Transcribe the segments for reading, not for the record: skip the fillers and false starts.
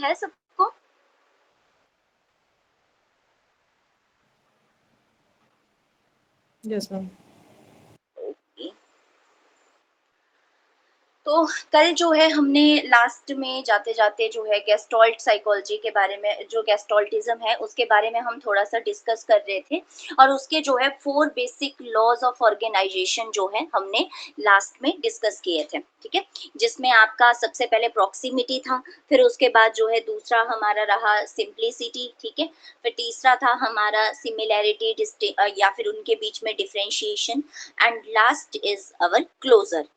है सबको? Yes ma'am. Okay. तो कल जो है हमने लास्ट में जाते-जाते जो है गेस्टॉल्ट साइकोलॉजी के बारे में, जो गेस्टॉल्टिज़्म है उसके बारे में हम थोड़ा-सा डिस्कस कर रहे थे और उसके जो है 4 बेसिक लॉज़ ऑफ ऑर्गेनाइज़ेशन जो है हमने लास्ट में डिस्कस किए थे, ठीक है? जिसमें आपका सबसे पहले प्रॉक्सिमिटी था, फिर उसके बाद जो है दूसरा हमारा रहा सिम्प्लिसिटी, ठीक है? फिर तीसरा था हमारा सिमिलैरिटी या फिर उनके बीच में differentiation and last is our closure.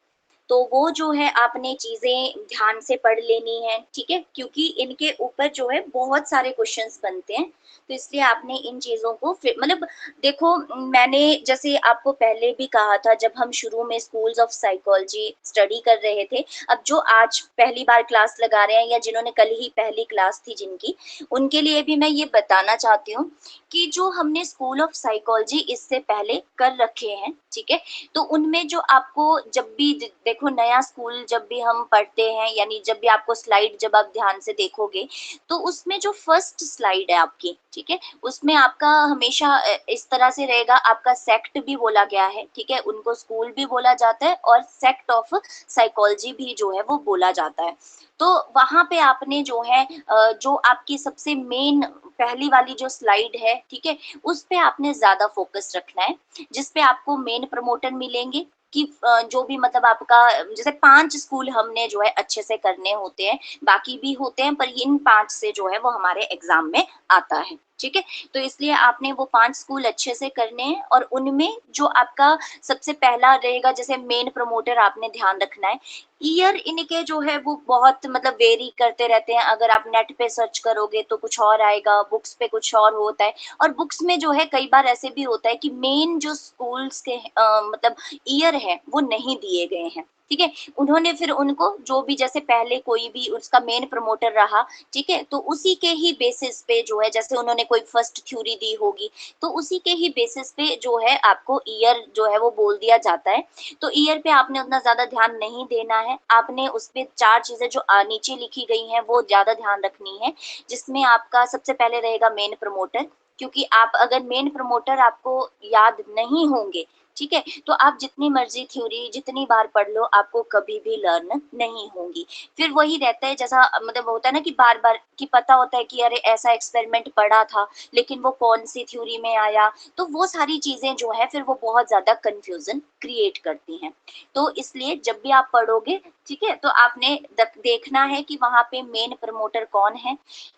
तो वो जो है आपने चीज़ें ध्यान से पढ़ लेनी है, ठीक है? क्योंकि इनके ऊपर जो है बहुत सारे क्वेश्चंस बनते हैं, तो इसलिए आपने इन चीज़ों को फिर मतलब देखो, मैंने जैसे आपको पहले भी कहा था जब हम शुरू में स्कूल्स ऑफ साइकोलॉजी स्टडी कर रहे थे, अब जो आज पहली बार क्लास लगा रहे हैं या जिन्होंने कल ही पहली क्लास थी जिनकी, उनके लिए भी मैं ये बताना चाहती हूँ कि जो हमने स्कूल ऑफ साइकोलॉजी इससे पहले कर रखे हैं, ठीक है? तो उनमें जो आपको जब भी देखो नया स्कूल जब भी हम पढ़ते हैं, यानी जब भी आपको स्लाइड जब आप ध्यान से देखोगे, तो उसमें जो फर्स्ट स्लाइड है आपकी, ठीक है, उसमें आपका हमेशा इस तरह से रहेगा, आपका सेक्ट भी बोला गया है, ठीक है, उनको स्कूल भी बोला जाता है और सेक्ट ऑफ साइकोलॉजी भी जो है वो बोला जाता है। तो वहां पे आपने जो है जो आपकी सबसे मेन पहली वाली जो स्लाइड है, ठीक है, उस पे आपने ज्यादा फोकस रखना है, जिसपे आपको मेन प्रमोटर मिलेंगे कि जो भी मतलब आपका जैसे 5 स्कूल हमने जो है अच्छे से करने होते हैं, बाकी भी होते हैं पर इन 5 से जो है वो हमारे एग्जाम में आता है, ठीक है? तो इसलिए आपने वो 5 स्कूल अच्छे से करने हैं और उनमें जो आपका सबसे पहला रहेगा, जैसे मेन प्रमोटर आपने ध्यान रखना है। ईयर इनके जो है वो बहुत मतलब वेरी करते रहते हैं, अगर आप नेट पे सर्च करोगे तो कुछ और आएगा, बुक्स पे कुछ और होता है और बुक्स में जो है कई बार ऐसे भी होता है कि मेन जो स्कूल्स के मतलब ईयर है वो नहीं दिए गए हैं, ठीक है? उन्होंने फिर उनको जो भी जैसे पहले कोई भी उसका मेन प्रमोटर रहा, ठीक है, तो उसी के ही बेसिस पे जो है जैसे उन्होंने कोई फर्स्ट थ्योरी दी होगी, तो उसी के ही बेसिस पे जो है आपको ईयर जो है वो बोल दिया जाता है। तो ईयर पे आपने उतना ज्यादा ध्यान नहीं देना है, आपने उस पे 4 चीजें जो नीचे लिखी गई हैं वो ज्यादा ध्यान रखनी है, जिसमें आपका सबसे पहले रहेगा मेन प्रमोटर, क्योंकि आप अगर मेन प्रमोटर आपको याद नहीं होंगे, ठीक है, तो आप जितनी मर्जी थ्योरी जितनी बार पढ़ लो आपको कभी भी लर्न नहीं होंगी। फिर वही रहता है जैसा मतलब होता है ना कि बार बार कि पता होता है कि अरे ऐसा एक्सपेरिमेंट पढ़ा था लेकिन वो कौन सी थ्योरी में आया, तो वो सारी चीजें जो है फिर वो बहुत ज्यादा कंफ्यूजन क्रिएट करती हैं। तो इसलिए जब भी आप पढ़ोगे, ठीक है, तो आपने देखना है कि वहां पे मेन प्रमोटर कौन है।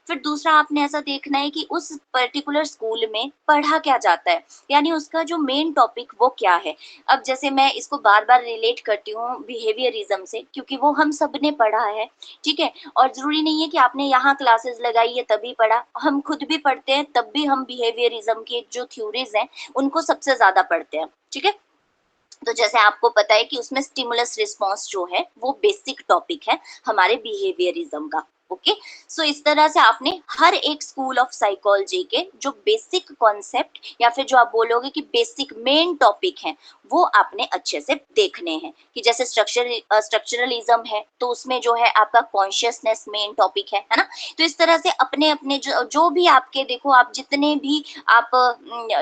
फिर दूसरा आपने ऐसा देखना है कि उस पर्टिकुलर स्कूल में पढ़ा क्या जाता है, यानी उसका जो मेन टॉपिक वो क्या है। अब जैसे मैं इसको बार बार रिलेट करती हूँ बिहेवियरिज्म से, क्योंकि वो हम सब ने पढ़ा है, ठीक है, और जरूरी नहीं है कि आपने यहाँ क्लासेस लगाई है तभी पढ़ा, हम खुद भी पढ़ते हैं तब भी हम बिहेवियरिज्म की जो थ्योरीज हैं उनको सबसे ज्यादा पढ़ते हैं, ठीक है। तो जैसे आपको पता है कि उसमें स्टिमुलस रिस्पांस जो है वो बेसिक टॉपिक है हमारे बिहेवियरिज्म का। ओके, सो इस तरह से आपने हर एक स्कूल ऑफ साइकोलॉजी के जो बेसिक कॉन्सेप्ट या फिर जो आप बोलोगे कि बेसिक मेन टॉपिक हैं वो आपने अच्छे से देखने हैं, कि जैसे स्ट्रक्चरलिज्म है तो उसमें जो है आपका कॉन्शियसनेस मेन टॉपिक है ना। तो इस तरह से अपने अपने जो भी आपके देखो, आप जितने भी आप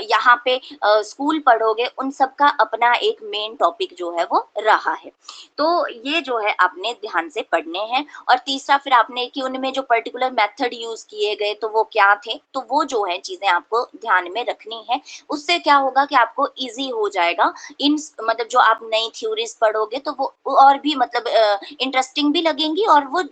यहाँ पे स्कूल पढ़ोगे उन सब का अपना एक मेन टॉपिक जो है वो रहा है। तो ये जो है आपने ध्यान से पढ़ने हैं। और तीसरा फिर आपने कि उनमें जो पर्टिकुलर मेथड यूज किए गए तो वो क्या थे, तो वो जो है चीजें आपको ध्यान में रखनी है। उससे क्या होगा कि आपको इजी हो जाएगा इन मतलब जो आप नई थ्योरीज पढ़ोगे तो वो और भी मतलब इंटरेस्टिंग भी लगेंगी और वो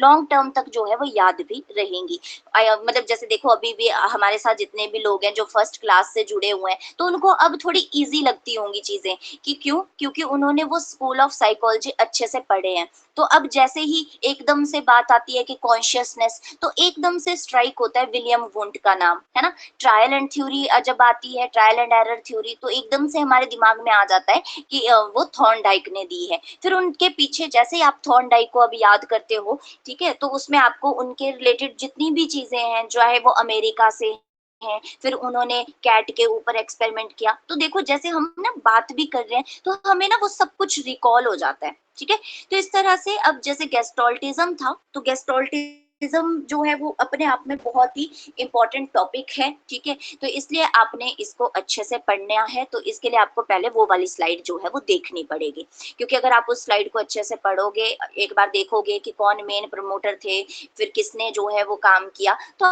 लॉन्ग टर्म तक जो है वो याद भी रहेंगी। मतलब जैसे देखो अभी भी हमारे साथ जितने भी लोग हैं जो फर्स्ट क्लास से जुड़े हुए हैं तो उनको अब थोड़ी इजी लगती होंगी चीजें, कि क्यों, क्योंकि उन्होंने वो स्कूल ऑफ साइकोलॉजी अच्छे से पढ़े हैं। तो अब जैसे ही एकदम से बात आती है कि कॉन्शियसनेस, तो एकदम से स्ट्राइक होता है विलियम वुंट का नाम, है ना। ट्रायल एंड थ्योरी जब आती है, ट्रायल एंड एरर थ्योरी, तो एकदम से हमारे दिमाग में आ जाता है कि वो थॉर्नडाइक ने दी है। फिर उनके पीछे जैसे ही आप थॉर्नडाइक को अब याद करते हो, ठीक है, तो उसमें आपको उनके रिलेटेड जितनी भी चीजें हैं, चाहे वो अमेरिका से हैं, फिर उन्होंने कैट के ऊपर एक्सपेरिमेंट किया, तो देखो जैसे हम ना बात भी कर रहे हैं तो हमें ना वो सब कुछ रिकॉल हो जाता है, ठीक है। तो इस तरह से अब जैसे गेस्टोल्टिज्म था, तो गेस्टोल्टिज्म जो है वो अपने आप में बहुत ही इम्पोर्टेंट टॉपिक है, ठीक है? तो इसलिए आपने इसको अच्छे से पढ़ना है, तो इसके लिए आपको पहले वो वाली स्लाइड जो है वो देखनी पड़ेगी। क्योंकि अगर आप उस स्लाइड को अच्छे से पढ़ोगे, एक बार देखोगे कि कौन मेन प्रमोटर थे, फिर किसने जो है वो काम किया, तो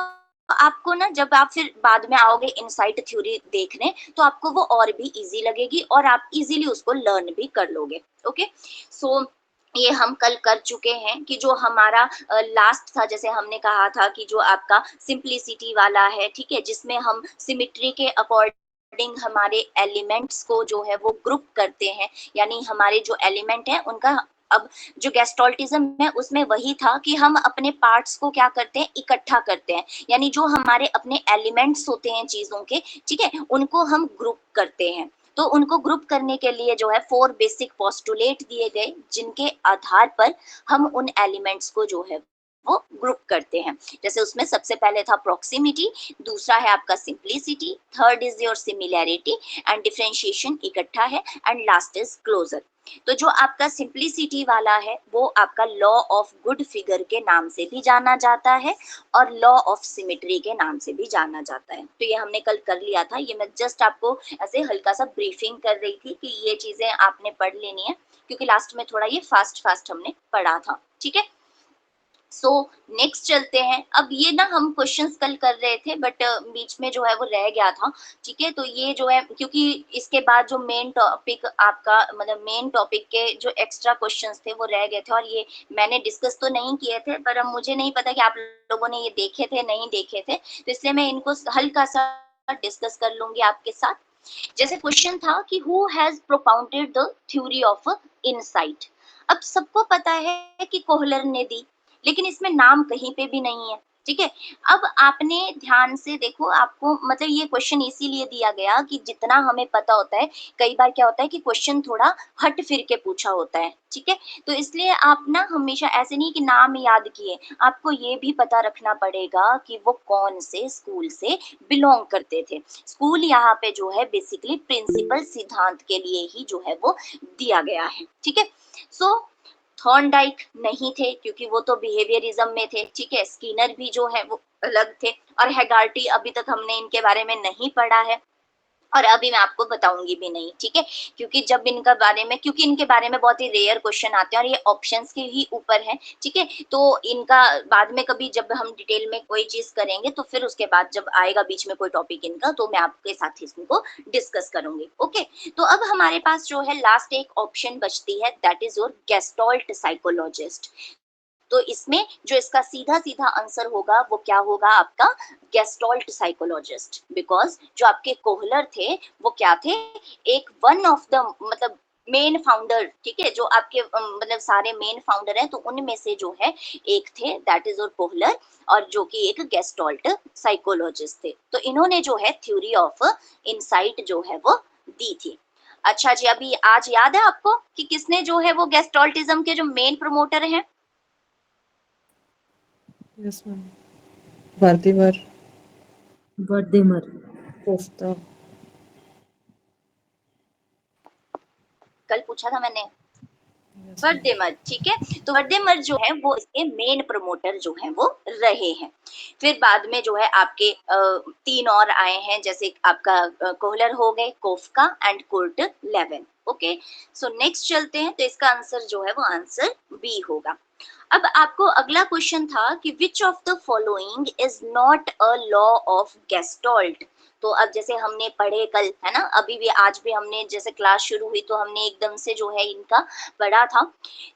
आपको ना जब आप फिर बाद में आओगे इनसाइट थ्योरी देखने, तो आपको वो और भी ईज़ी लगेगी और आप ईज़िली उसको लर्न भी कर लोगे। ओके? सो ये हम कल कर चुके हैं कि जो हमारा लास्ट था, जैसे हमने कहा था कि जो आपका सिंप्लिसिटी वाला है, ठीक है, जिसमें हम सिमिट्री के अकॉर्डिंग हमारे एलिमेंट्स को जो है वो ग्रुप करते हैं, यानी हमारे जो एलिमेंट है उनका, अब जो गेस्टोल्टिज्म है उसमें वही था कि हम अपने पार्ट्स को क्या करते हैं, इकट्ठा करते हैं, यानी जो हमारे अपने एलिमेंट्स होते हैं चीजों के, ठीक है, उनको हम ग्रुप करते हैं। तो उनको ग्रुप करने के लिए जो है 4 बेसिक पोस्टुलेट दिए गए, जिनके आधार पर हम उन एलिमेंट्स को जो है वो ग्रुप करते हैं। जैसे उसमें सबसे पहले था प्रॉक्सिमिटी, दूसरा है आपका simplicity, third is your similarity and differentiation इकट्ठा है, एंड लास्ट इज क्लोजर। तो जो आपका सिंप्लिसिटी वाला है वो आपका लॉ ऑफ गुड फिगर के नाम से भी जाना जाता है और लॉ ऑफ सिमेट्री के नाम से भी जाना जाता है। तो ये हमने कल कर लिया था, ये मैं जस्ट आपको ऐसे हल्का सा ब्रीफिंग कर रही थी कि ये चीजें आपने पढ़ लेनी है, क्योंकि लास्ट में थोड़ा ये फास्ट फास्ट हमने पढ़ा था, ठीक है? सो नेक्स्ट चलते हैं। अब ये ना हम क्वेश्चंस कल कर रहे थे, बट बीच में जो है वो रह गया था, ठीक है? तो ये जो है, क्योंकि इसके बाद जो मेन टॉपिक आपका, मतलब मेन टॉपिक के जो एक्स्ट्रा क्वेश्चंस थे वो रह गए थे, और ये मैंने डिस्कस तो नहीं किए थे, पर अब मुझे नहीं पता कि आप लोगों ने ये देखे थे नहीं देखे थे, तो इसलिए मैं इनको हल्का सा डिस्कस कर लूंगी आपके साथ। जैसे क्वेश्चन था कि who has propounded the theory of insight. अब सबको पता है कि कोहलर ने दी, लेकिन इसमें नाम कहीं पे भी नहीं है, ठीक है? अब आपने ध्यान से देखो, आपको मतलब ये क्वेश्चन इसीलिए दिया गया कि जितना हमें पता होता है, कई बार क्या होता है कि क्वेश्चन थोड़ा हट फिर के पूछा होता है, ठीक है? तो इसलिए आप ना हमेशा ऐसे नहीं कि नाम याद किए, आपको ये भी पता रखना पड़ेगा कि वो कौन से स्कूल से बिलोंग करते थे। स्कूल यहाँ पे जो है बेसिकली प्रिंसिपल सिद्धांत के लिए ही जो है वो दिया गया है, ठीक है? सो थॉर्नडाइक नहीं थे, क्योंकि वो तो बिहेवियरिज्म में थे, ठीक है? स्किनर भी जो है वो अलग थे, और हैगार्टी अभी तक हमने इनके बारे में नहीं पढ़ा है, और अभी मैं आपको बताऊंगी भी नहीं, ठीक है? क्योंकि जब इनका बारे में, क्योंकि इनके बारे में बहुत ही रेयर क्वेश्चन आते हैं और ये ऑप्शंस के ही ऊपर है, ठीक है? तो इनका बाद में कभी जब हम डिटेल में कोई चीज करेंगे, तो फिर उसके बाद जब आएगा बीच में कोई टॉपिक इनका, तो मैं आपके साथ ही इसको डिस्कस करूंगी। ओके, तो अब हमारे पास जो है लास्ट एक ऑप्शन बचती है, दैट इज योर गेस्टोल्ट साइकोलॉजिस्ट। तो इसमें जो इसका सीधा सीधा आंसर होगा वो क्या होगा, आपका गेस्टोल्ट साइकोलॉजिस्ट। बिकॉज जो आपके कोहलर थे वो क्या थे, एक वन ऑफ द, मतलब मेन फाउंडर, ठीक है? जो आपके मतलब सारे मेन फाउंडर हैं, तो उनमें से जो है एक थे, दैट इज और कोहलर, और जो कि एक गेस्टोल्ट साइकोलॉजिस्ट थे। तो इन्होंने जो है थ्योरी ऑफ इनसाइट जो है वो दी थी। अच्छा जी, अभी आज याद है आपको कि किसने जो है वो गेस्टोल्टिज्म के जो मेन प्रमोटर हैं? Yes ma'am. Wertheimer. Wertheimer. Koffka. कल पूछा था मैंने। Yes ma'am. वर्डेमर, ठीक है? तो वर्डेमर जो है वो इसके मेन प्रमोटर जो है वो रहे हैं। फिर बाद में जो है आपके 3 और आए हैं, जैसे आपका कोहलर हो गए, Koffka and Kurt Lewin. Okay, so next चलते हैं, तो इसका आंसर जो है वो आंसर बी होगा। अब आपको अगला क्वेश्चन था कि which of the following is not a law of Gestalt. तो अब जैसे हमने पढ़े कल, है ना, अभी भी आज भी हमने जैसे क्लास शुरू हुई तो हमने एकदम से जो है इनका पढ़ा था।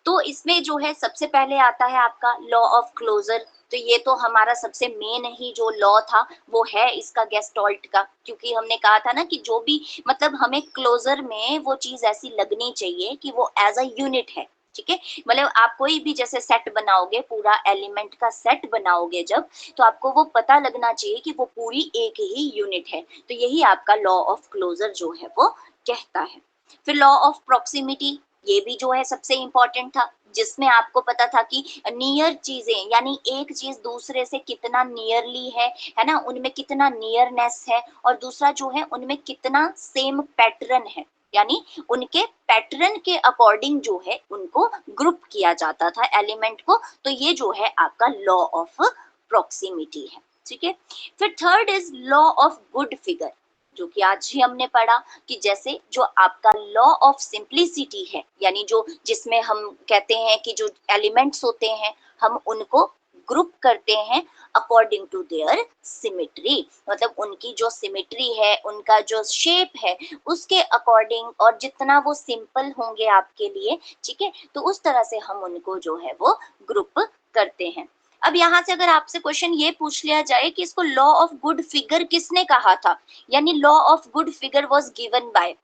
तो इसमें जो है सबसे पहले आता है आपका लॉ ऑफ क्लोजर। तो ये तो हमारा सबसे मेन ही जो लॉ था वो है इसका गेस्टोल्ट का, क्योंकि हमने कहा था ना कि जो भी, मतलब हमें क्लोजर में वो चीज ऐसी लगनी चाहिए कि वो एज अ यूनिट है, ठीक है? मतलब आप कोई भी जैसे सेट बनाओगे, पूरा एलिमेंट का सेट बनाओगे जब, तो आपको वो पता लगना चाहिए कि वो पूरी एक ही यूनिट है। तो यही आपका लॉ ऑफ क्लोजर जो है वो कहता है। फिर लॉ ऑफ प्रॉक्सिमिटी, ये भी जो है सबसे इंपॉर्टेंट था, जिसमें आपको पता था कि नियर चीजें, यानी एक चीज दूसरे से कितना नियरली है ना, उनमें कितना नियरनेस है, और दूसरा जो है उनमें कितना सेम पैटर्न है, यानी उनके पैटर्न के अकॉर्डिंग जो है उनको ग्रुप किया जाता था एलिमेंट को। तो ये जो है आपका लॉ ऑफ प्रॉक्सिमिटी है, ठीक है। फिर third is law of good figure, जो कि आज ही हमने पढ़ा कि जैसे जो आपका लॉ ऑफ सिंप्लिसिटी है, यानी जो जिसमें हम कहते हैं कि जो एलिमेंट्स होते हैं हम उनको ग्रुप करते हैं अकॉर्डिंग टू देयर सिमेट्री, मतलब उनकी जो सिमेट्री है, उनका जो शेप है उसके अकॉर्डिंग, और जितना वो सिंपल होंगे आपके लिए, ठीक है, तो उस तरह से हम उनको जो है वो ग्रुप करते हैं। अब यहाँ से अगर आपसे क्वेश्चन ये पूछ लिया जाए कि इसको लॉ ऑफ गुड फिगर किसने कहा था, यानी law of good figure was given by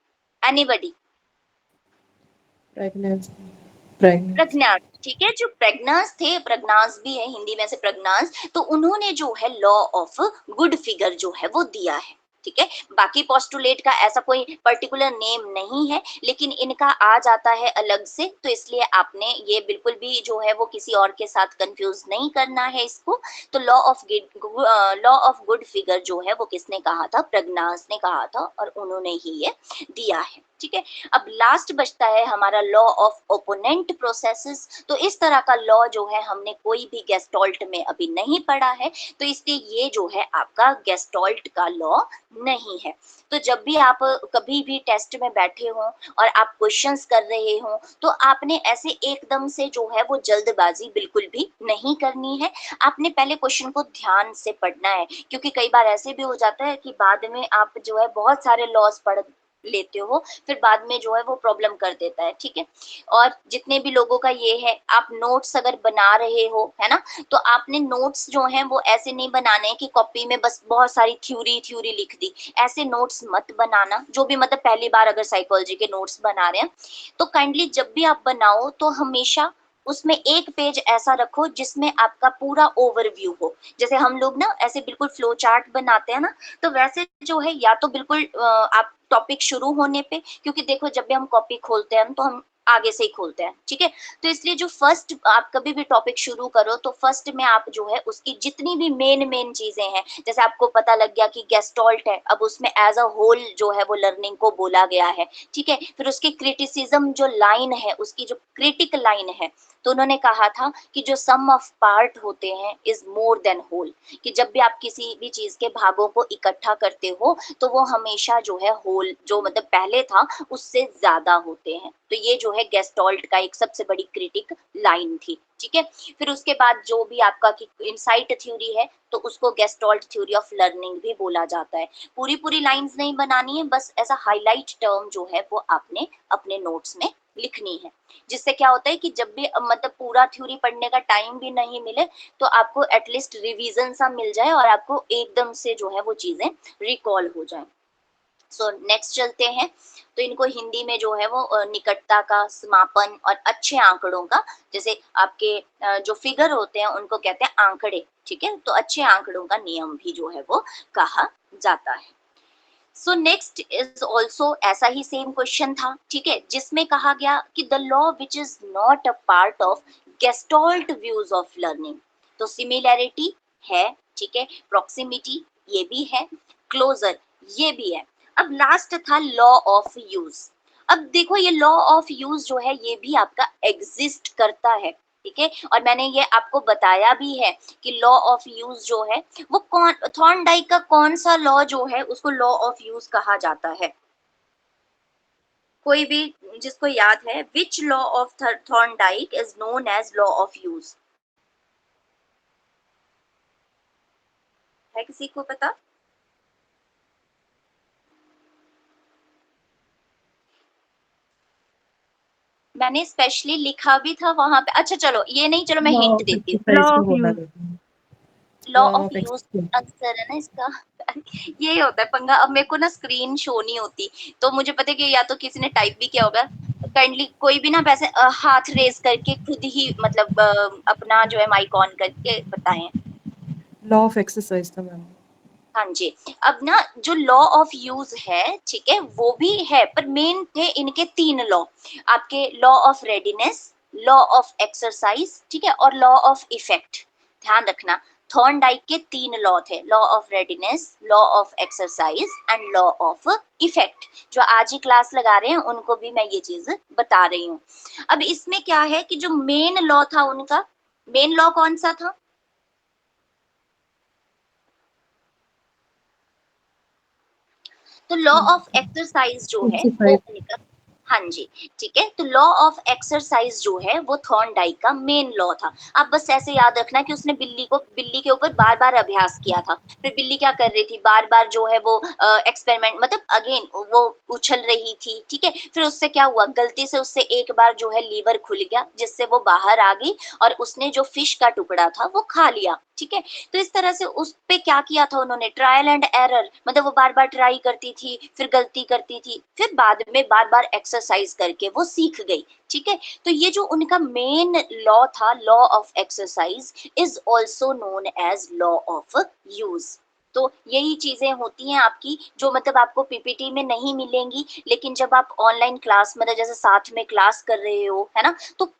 anybody? Pragnanz Pragnanz Pragnanz, ठीक है, जो प्रज्ञास थे, प्रज्ञास भी है हिंदी में से प्रज्ञास, तो उन्होंने जो है लॉ ऑफ गुड फिगर जो है वो दिया है, ठीक है। बाकी पोस्टुलेट का ऐसा कोई पर्टिकुलर नेम नहीं है, लेकिन इनका आ जाता है अलग से, तो इसलिए आपने ये बिल्कुल भी जो है वो किसी और के साथ कंफ्यूज नहीं करना है इसको। तो लॉ ऑफ गुड फिगर जो है वो किसने कहा था? प्रज्ञास ने कहा था, और उन्होंने ही ये दिया है, ठीक है। अब लास्ट बचता है हमारा लॉ ऑफ ओपोनेंट प्रोसेसेस। तो इस तरह का लॉ जो है हमने कोई भी गेस्टॉल्ट में अभी नहीं पढ़ा है, तो इसलिए ये जो है आपका गेस्टॉल्ट का लॉ नहीं है। तो जब भी आप कभी भी टेस्ट में बैठे हो और आप क्वेश्चंस कर रहे हो, तो आपने ऐसे एकदम से जो है वो जल्दबाजी बिल्कुल भी नहीं करनी है। आपने पहले क्वेश्चन को ध्यान से पढ़ना है, क्योंकि कई बार ऐसे भी हो जाता है कि बाद में आप जो है बहुत सारे लॉज पढ़ लेते हो, फिर बाद में जो है वो प्रॉब्लम कर देता है, ठीक है। और जितने भी लोगों का ये है, आप नोट्स अगर बना रहे हो, है ना, तो आपने नोट्स जो हैं वो ऐसे नहीं बनाने कि कॉपी में बस बहुत सारी थ्योरी लिख दी, ऐसे नोट्स मत बनाना। जो भी मतलब पहली बार अगर साइकोलॉजी के नोट्स बना रहे हैं, तो काइंडली जब भी आप बनाओ तो हमेशा उसमें एक पेज ऐसा रखो जिसमें आपका पूरा ओवरव्यू हो। जैसे हम लोग ना ऐसे बिल्कुल फ्लो चार्ट बनाते हैं ना, तो वैसे जो है या तो बिल्कुल आप टॉपिक शुरू होने पे, क्योंकि देखो जब भी हम कॉपी खोलते हैं तो हम आगे से ही खोलते हैं, ठीक है। तो इसलिए जो फर्स्ट आप कभी भी टॉपिक शुरू करो तो फर्स्ट में आप जो है उसकी जितनी भी मेन चीजें हैं, जैसे आपको पता लग गया कि गेस्टॉल्ट है, अब उसमें एज अ होल जो है वो लर्निंग को बोला गया है, ठीक है। फिर उसकी क्रिटिसिज्म जो लाइन है, उसकी जो क्रिटिक लाइन है, तो उन्होंने कहा था कि जो सम ऑफ पार्ट होते हैं इज मोर देन होल, कि जब भी आप किसी भी चीज के भागों को इकट्ठा करते हो तो वो हमेशा जो है होल जो मतलब पहले था उससे ज्यादा होते हैं। तो ये जो है गेस्टॉल्ट का एक सबसे बड़ी क्रिटिक लाइन थी, ठीक है। फिर उसके बाद जो भी आपका की इनसाइट थ्योरी है, तो उसको गेस्टॉल्ट थ्योरी ऑफ लर्निंग भी बोला जाता है। पूरी लाइंस नहीं बनानी है, बस ऐसा हाईलाइट टर्म जो है वो आपने अपने नोट्स में लिखनी है, जिससे क्या होता है कि जब भी मतलब पूरा थ्योरी पढ़ने का टाइम भी नहीं मिले तो आपको एटलीस्ट रिवीजन सा मिल जाए और आपको एकदम से जो है वो चीजें रिकॉल हो जाए। सो नेक्स्ट चलते हैं, तो इनको हिंदी में जो है वो निकटता का, समापन और अच्छे आंकड़ों का, जैसे आपके जो फिगर होते हैं उनको कहते हैं आंकड़े, ठीक है। तो अच्छे आंकड़ों का नियम भी जो है वो कहा जाता है। सो नेक्स्ट इज ऑल्सो ऐसा ही सेम क्वेश्चन था, ठीक है, जिसमें कहा गया कि the law which is not a part of gestalt views of learning. तो सिमिलैरिटी है, ठीक है, प्रॉक्सिमिटी ये भी है, क्लोजर ये भी है। अब लास्ट था लॉ ऑफ यूज। अब देखो ये लॉ ऑफ यूज जो है ये भी आपका एग्जिस्ट करता है, ठीक है, और मैंने ये आपको बताया भी है कि लॉ ऑफ यूज जो है वो कौन, थॉर्नडाइक का कौन सा लॉ जो है उसको लॉ ऑफ यूज कहा जाता है? कोई भी जिसको याद है, which law of Thorndike is known as law of use? है किसी को पता? मैंने स्पेशली लिखा भी था वहां पे। अच्छा चलो ये नहीं, चलो मैं लॉ हिंट ऑफ देती हूँ। एक्सरसाइज लॉ को ऑफ बोला यूज। जाता है। Law law of of use exercise. Answer है ना इसका। ये होता है पंगा, अब मेरे को ना स्क्रीन शो नहीं होती, तो मुझे पता है कि या तो किसी ने टाइप भी किया होगा। काइंडली कोई भी ना वैसे हाथ रेज करके खुद ही मतलब अपना जो है माइक ऑन करके बताएं। लॉ ऑफ एक्सरसाइज था मैम। हाँ जी। अब ना जो लॉ ऑफ यूज है, ठीक है, वो भी है, पर मेन थे इनके तीन लॉ, आपके law of readiness, law of exercise, ठीक है, और लॉ ऑफ इफेक्ट। ध्यान रखना, थॉर्नडाइक के 3 लॉ थे, law of readiness, law of exercise and law of effect. जो आज ही क्लास लगा रहे हैं उनको भी मैं ये चीज बता रही हूँ। अब इसमें क्या है कि जो मेन लॉ था उनका, मेन लॉ कौन सा था? तो लॉ ऑफ एक्सरसाइज जो है वो 25 उनका, हाँ जी, ठीक है। तो लॉ ऑफ एक्सरसाइज जो है वो थॉर्नडाइक का मेन लॉ था। आप बस ऐसे याद रखना कि उसने बिल्ली के ऊपर बार बार अभ्यास किया था। फिर बिल्ली क्या कर रही थी, बार बार जो है वो एक्सपेरिमेंट, मतलब अगेन वो उछल रही थी, ठीक है। फिर उससे क्या हुआ, गलती से उससे एक बार जो है लीवर खुल गया, जिससे वो बाहर आ गई और उसने जो फिश का टुकड़ा था वो खा लिया, ठीक है। तो इस तरह से उस पे क्या किया था उन्होंने, ट्रायल एंड एरर, मतलब वो बार बार ट्राई करती थी, फिर गलती करती थी, फिर बाद में बार बार एक्सरसाइज करके वो सीख गई, ठीक है। तो ये जो उनका मेन लॉ था, law of exercise, is also known as law of use. तो यही चीजें होती हैं आपकी, जो मतलब आपको पीपीटी में नहीं मिलेंगी, लेकिन जब आप ऑनलाइन क्लास, मतलब जैसे साथ में क्लास कर रहे हो, है ना, तो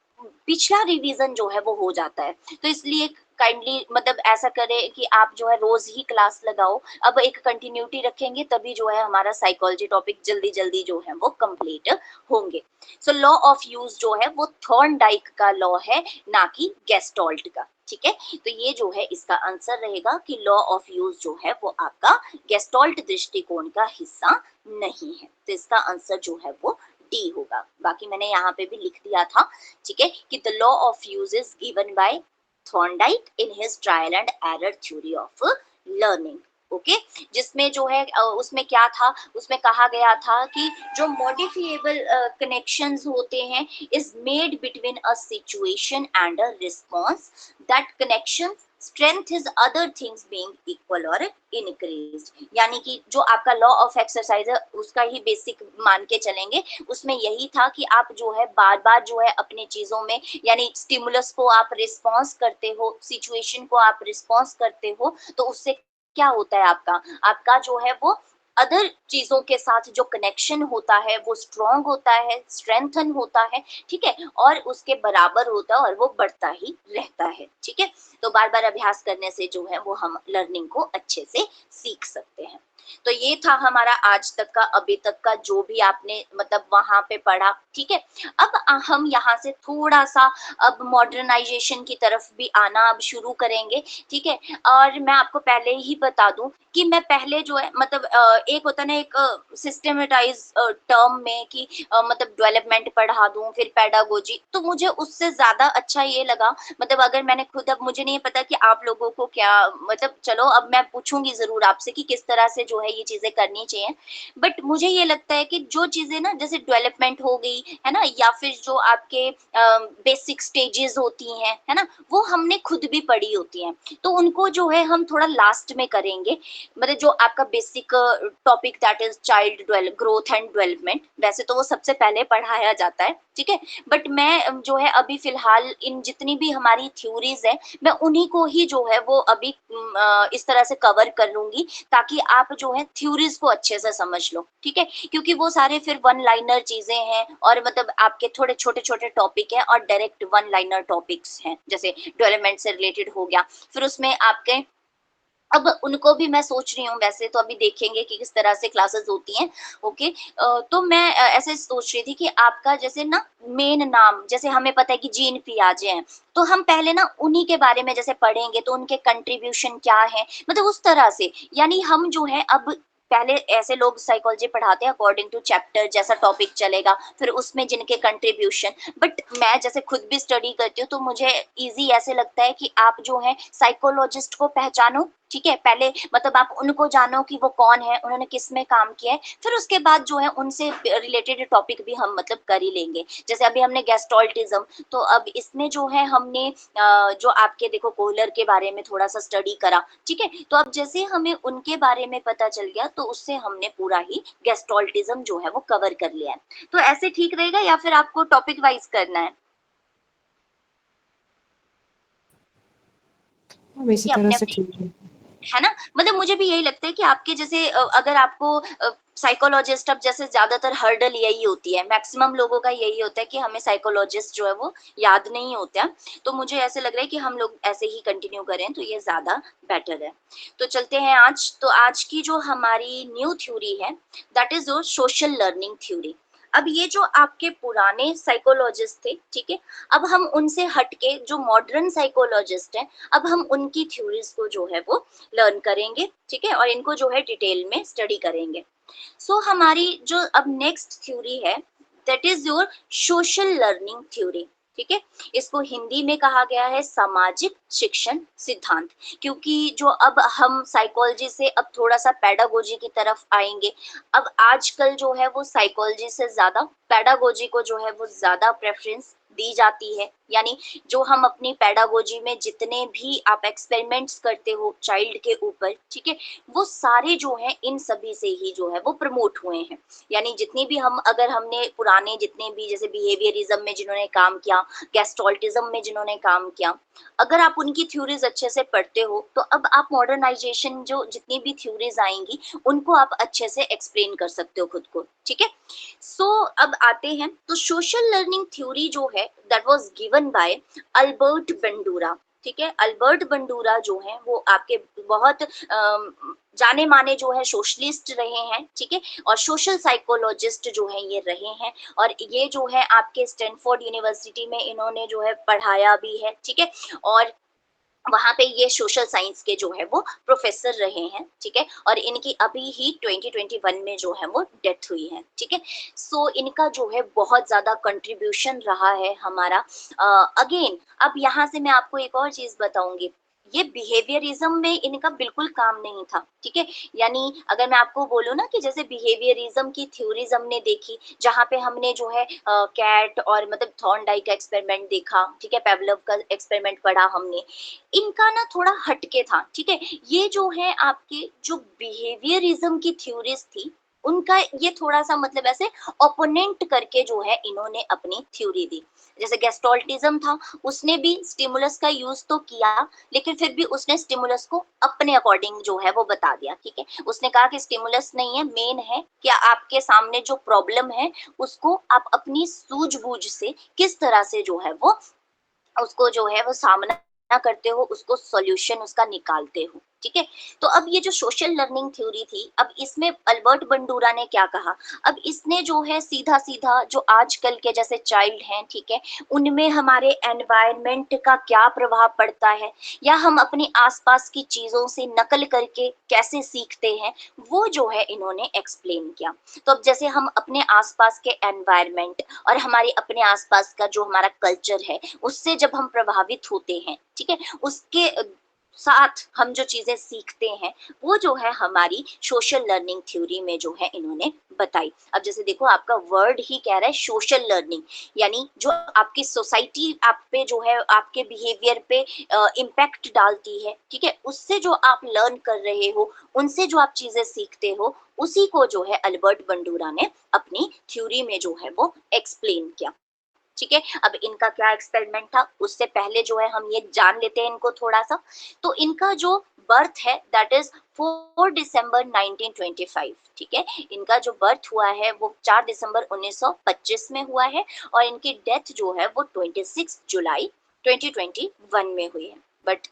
पिछला रिवीजन जो है वो हो जाता है। तो इसलिए काइंडली मतलब ऐसा करें कि आप जो है रोज ही क्लास लगाओ। अब एक कंटिन्यूटी रखेंगे तभी जो है हमारा साइकोलॉजी टॉपिक जल्दी जल्दी जो है वो कंप्लीट होंगे। सो लॉ ऑफ यूज जो है वो थॉर्नडाइक का लॉ है, ना कि गेस्टॉल्ट का, ठीक है। तो ये जो है इसका आंसर रहेगा कि लॉ ऑफ यूज जो है वो आपका गेस्टॉल्ट दृष्टिकोण का हिस्सा नहीं है। तो इसका आंसर जो है वो डी होगा। बाकी मैंने यहाँ पे भी लिख दिया था, ठीक है, कि the law of use is given by Thorndike in his trial and error theory of learning. Okay, जिसमें जो है उसमें क्या था, उसमें कहा गया था कि जो मॉडिफिएबल कनेक्शंस होते हैं is made between a situation and a response, that connection strength is other things being equal और इनक्रीज्ड। यानी कि जो आपका लॉ ऑफ एक्सरसाइज है उसका ही बेसिक मान के चलेंगे, उसमें यही था कि आप जो है बार बार जो है अपनी चीजों में, यानी स्टिमुलस को आप रिस्पॉन्स करते हो, सिचुएशन को आप रिस्पॉन्स करते हो, तो उससे क्या होता है, आपका आपका जो है वो अदर चीजों के साथ जो कनेक्शन होता है वो स्ट्रॉन्ग होता है, स्ट्रेंथन होता है, ठीक है, और उसके बराबर होता है और वो बढ़ता ही रहता है, ठीक है। तो बार बार अभ्यास करने से जो है वो हम लर्निंग को अच्छे से सीख सकते हैं। तो ये था हमारा आज तक का, अभी तक का जो भी आपने मतलब वहां पे पढ़ा, ठीक है। अब हम यहाँ से थोड़ा सा अब मॉडर्नाइजेशन की तरफ भी आना अब शुरू करेंगे, ठीक है। और मैं आपको पहले ही बता दूं कि मैं पहले जो है मतलब एक होता है ना एक सिस्टमेटाइज टर्म में कि मतलब डेवलपमेंट पढ़ा दूं फिर पेडागोजी, तो मुझे उससे ज्यादा अच्छा ये लगा, मतलब अगर मैंने खुद, अब मुझे नहीं पता कि आप लोगों को क्या, मतलब चलो अब मैं पूछूंगी जरूर आपसे कि किस तरह से जो है ये चीजें करनी चाहिए, बट मुझे ये लगता है कि जो चीजें ना जैसे डेवलपमेंट हो गई है ना, या फिर जो आपके बेसिक स्टेजेस होती हैं, है ना, वो हमने खुद भी पढ़ी होती हैं, तो उनको जो है हम थोड़ा लास्ट में करेंगे। मतलब जो आपका basic topic that is child growth and development, वैसे तो वो सबसे पहले पढ़ाया जाता है, ठीक है, बट मैं जो है अभी फिलहाल इन जितनी भी हमारी थ्योरीज है मैं उन्हीं को ही जो है वो अभी इस तरह से कवर कर लूंगी, ताकि आप जो है थ्योरीज को अच्छे से समझ लो, ठीक है, क्योंकि वो सारे फिर वन लाइनर चीजें हैं और मतलब आपके थोड़े छोटे छोटे टॉपिक हैं और डायरेक्ट वन लाइनर टॉपिक्स हैं, जैसे डेवलपमेंट से रिलेटेड हो गया, फिर उसमें आपके, अब उनको भी मैं सोच रही हूँ, वैसे तो अभी देखेंगे कि किस तरह से क्लासेस होती हैं, ओके। तो मैं ऐसे सोच रही थी कि आपका जैसे ना मेन नाम, जैसे हमें पता है कि जीन पियाजे हैं, तो हम पहले ना उन्हीं के बारे में जैसे पढ़ेंगे तो उनके कंट्रीब्यूशन क्या है, मतलब उस तरह से, यानी हम जो है अब पहले ऐसे लोग साइकोलॉजी पढ़ाते हैं अकॉर्डिंग टू चैप्टर, जैसा टॉपिक चलेगा फिर उसमें जिनके कंट्रीब्यूशन, बट मैं जैसे खुद भी स्टडी करती हूँ तो मुझे इजी ऐसे लगता है कि आप जो है साइकोलॉजिस्ट को पहचानो, ठीक है, पहले मतलब आप उनको जानो कि वो कौन है, उन्होंने किस में काम किया है, फिर उसके बाद जो है उनसे रिलेटेड टॉपिक भी हम मतलब कर ही लेंगे। जैसे अभी हमने गैस्ट्रोल्टिज्म, तो अब इसमें जो है हमने जो आपके देखो कोहलर के बारे में थोड़ा सा स्टडी करा, ठीक है, तो अब जैसे हमें उनके बारे में पता चल गया तो उससे हमने पूरा ही गैस्ट्रोल्टिज्म जो है वो कवर कर लिया है। तो ऐसे ठीक रहेगा या फिर आपको टॉपिक वाइज करना है? अब इसी कि तरह अपने से अपने, ठीक है। है ना, मतलब मुझे भी यही लगता है कि आपके जैसे अगर आपको साइकोलॉजिस्ट, अब जैसे ज्यादातर हर्डल यही होती है, मैक्सिमम लोगों का यही होता है कि हमें साइकोलॉजिस्ट जो है वो याद नहीं होता, तो मुझे ऐसे लग रहा है कि हम लोग ऐसे ही कंटिन्यू करें तो ये ज्यादा बेटर है। तो चलते हैं आज, तो आज की जो हमारी न्यू थ्योरी है that is your social learning theory. अब ये जो आपके पुराने साइकोलॉजिस्ट थे, ठीक है, अब हम उनसे हटके जो मॉडर्न साइकोलॉजिस्ट हैं, अब हम उनकी थ्योरीज को जो है वो लर्न करेंगे, ठीक है, और इनको जो है डिटेल में स्टडी करेंगे। सो हमारी जो अब नेक्स्ट थ्योरी है that is your social learning theory, ठीक है। इसको हिंदी में कहा गया है सामाजिक शिक्षण सिद्धांत, क्योंकि जो अब हम साइकोलॉजी से अब थोड़ा सा पेडागोजी की तरफ आएंगे। अब आजकल जो है वो साइकोलॉजी से ज्यादा पेडागोजी को जो है वो ज्यादा प्रेफरेंस दी जाती है, यानी जो हम अपनी पेडागोजी में जितने भी आप एक्सपेरिमेंट्स करते हो चाइल्ड के ऊपर, ठीक है, वो सारे जो हैं इन सभी से ही जो है वो प्रमोट हुए हैं। यानी जितनी भी हम, अगर हमने पुराने जितने भी जैसे बिहेवियरिज्म में जिन्होंने काम किया, गेस्टोल्टिज्म में जिन्होंने काम किया, अगर आप उनकी थ्योरीज अच्छे से पढ़ते हो तो अब आप मॉडर्नाइजेशन जो जितनी भी थ्योरीज आएंगी उनको आप अच्छे से एक्सप्लेन कर सकते हो खुद को, ठीक है। सो अब आते हैं, तो सोशल लर्निंग थ्योरी जो है that was given bye Albert Bandura, ठीक है। अल्बर्ट बंडूरा जो है वो आपके बहुत जाने माने जो है सोशलिस्ट रहे हैं, ठीक है, और सोशल साइकोलॉजिस्ट जो है ये रहे हैं, और ये जो है आपके स्टैनफोर्ड यूनिवर्सिटी में इन्होंने जो है पढ़ाया भी है, ठीक है, और वहां पे ये सोशल साइंस के जो है वो प्रोफेसर रहे हैं, ठीक है, और इनकी अभी ही 2021 में जो है वो डेथ हुई है, ठीक है। सो इनका जो है बहुत ज्यादा कंट्रीब्यूशन रहा है हमारा। अगेन अब यहाँ से मैं आपको एक और चीज बताऊंगी, ये बिहेवियरिज्म में इनका बिल्कुल काम नहीं था, ठीक है। यानी अगर मैं आपको बोलूँ ना कि जैसे बिहेवियरिज्म की थ्योरीज हमने देखी, जहाँ पे हमने जो है कैट और मतलब थॉर्नडाइक का एक्सपेरिमेंट देखा, ठीक है, पेवलोव का एक्सपेरिमेंट पढ़ा हमने, इनका ना थोड़ा हटके था, ठीक है। ये जो है आपके जो बिहेवियरिज्म की थ्योरीज थी उनका ये थोड़ा सा मतलब ऐसे ओपोनेंट करके जो है इन्होंने अपनी थ्योरी दी। जैसे गेस्टोल्टिज्म था, उसने भी स्टिमुलस का यूज तो किया, लेकिन फिर भी उसने स्टिमुलस को अपने अकॉर्डिंग जो है वो बता दिया, ठीक है। उसने कहा कि स्टिमुलस नहीं है, मेन है कि आपके सामने जो प्रॉब्लम है उसको आप अपनी सूझबूझ से किस तरह से जो है वो उसको जो है वो सामना करते हो, उसको सॉल्यूशन उसका निकालते हो, ठीक है। तो अब ये जो सोशल लर्निंग थ्योरी थी, अब इसमें अल्बर्ट बंडूरा ने क्या कहा, अब इसने जो है सीधा सीधा जो आजकल के जैसे चाइल्ड हैं, ठीक है, उनमें हमारे एनवायरनमेंट का क्या प्रभाव पड़ता है, या हम अपने आसपास की चीजों से नकल करके कैसे सीखते हैं, वो जो है इन्होंने एक्सप्लेन किया। तो अब जैसे हम अपने आसपास के एनवायरनमेंट और हमारे अपने आसपास का जो हमारा कल्चर है उससे जब हम प्रभावित होते हैं, ठीक है, उसके साथ हम जो चीजें सीखते हैं वो जो है हमारी सोशल लर्निंग थ्योरी में जो है इन्होंने बताई। अब जैसे देखो आपका वर्ड ही कह रहा है सोशल लर्निंग, यानी जो आपकी सोसाइटी आप पे जो है आपके बिहेवियर पे इम्पैक्ट डालती है, ठीक है, उससे जो आप लर्न कर रहे हो, उनसे जो आप चीजें सीखते हो, उसी को जो है अल्बर्ट बंडूरा ने अपनी थ्योरी में जो है वो एक्सप्लेन किया, ठीक है। अब इनका क्या एक्सपेरिमेंट था उससे पहले जो है हम ये जान लेते हैं इनको थोड़ा सा। तो इनका जो बर्थ है दैट इज 4 दिसंबर 1925, ठीक है। इनका जो बर्थ हुआ है वो 4 दिसंबर 1925 में हुआ है, और इनकी डेथ जो है वो 26 जुलाई 2021 में हुई है। बट